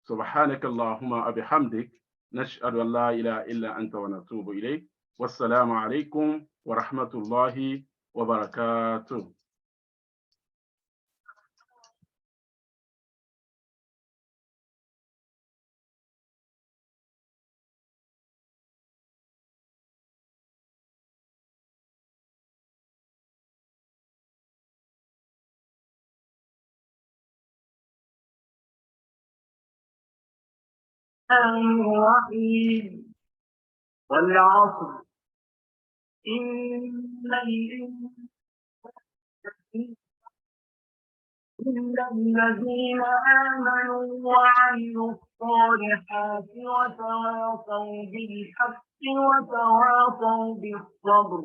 Subhanaka Allahumma abihamdik, nash'adu an la ilaha illa anta wa natubu ilayk. Wassalamu alaikum wa rahmatullahi wa barakatuh. الرحيم والعصر إن الذين آمنوا وعملوا الصالحات وتواصوا بالحق وتواصوا بالصبر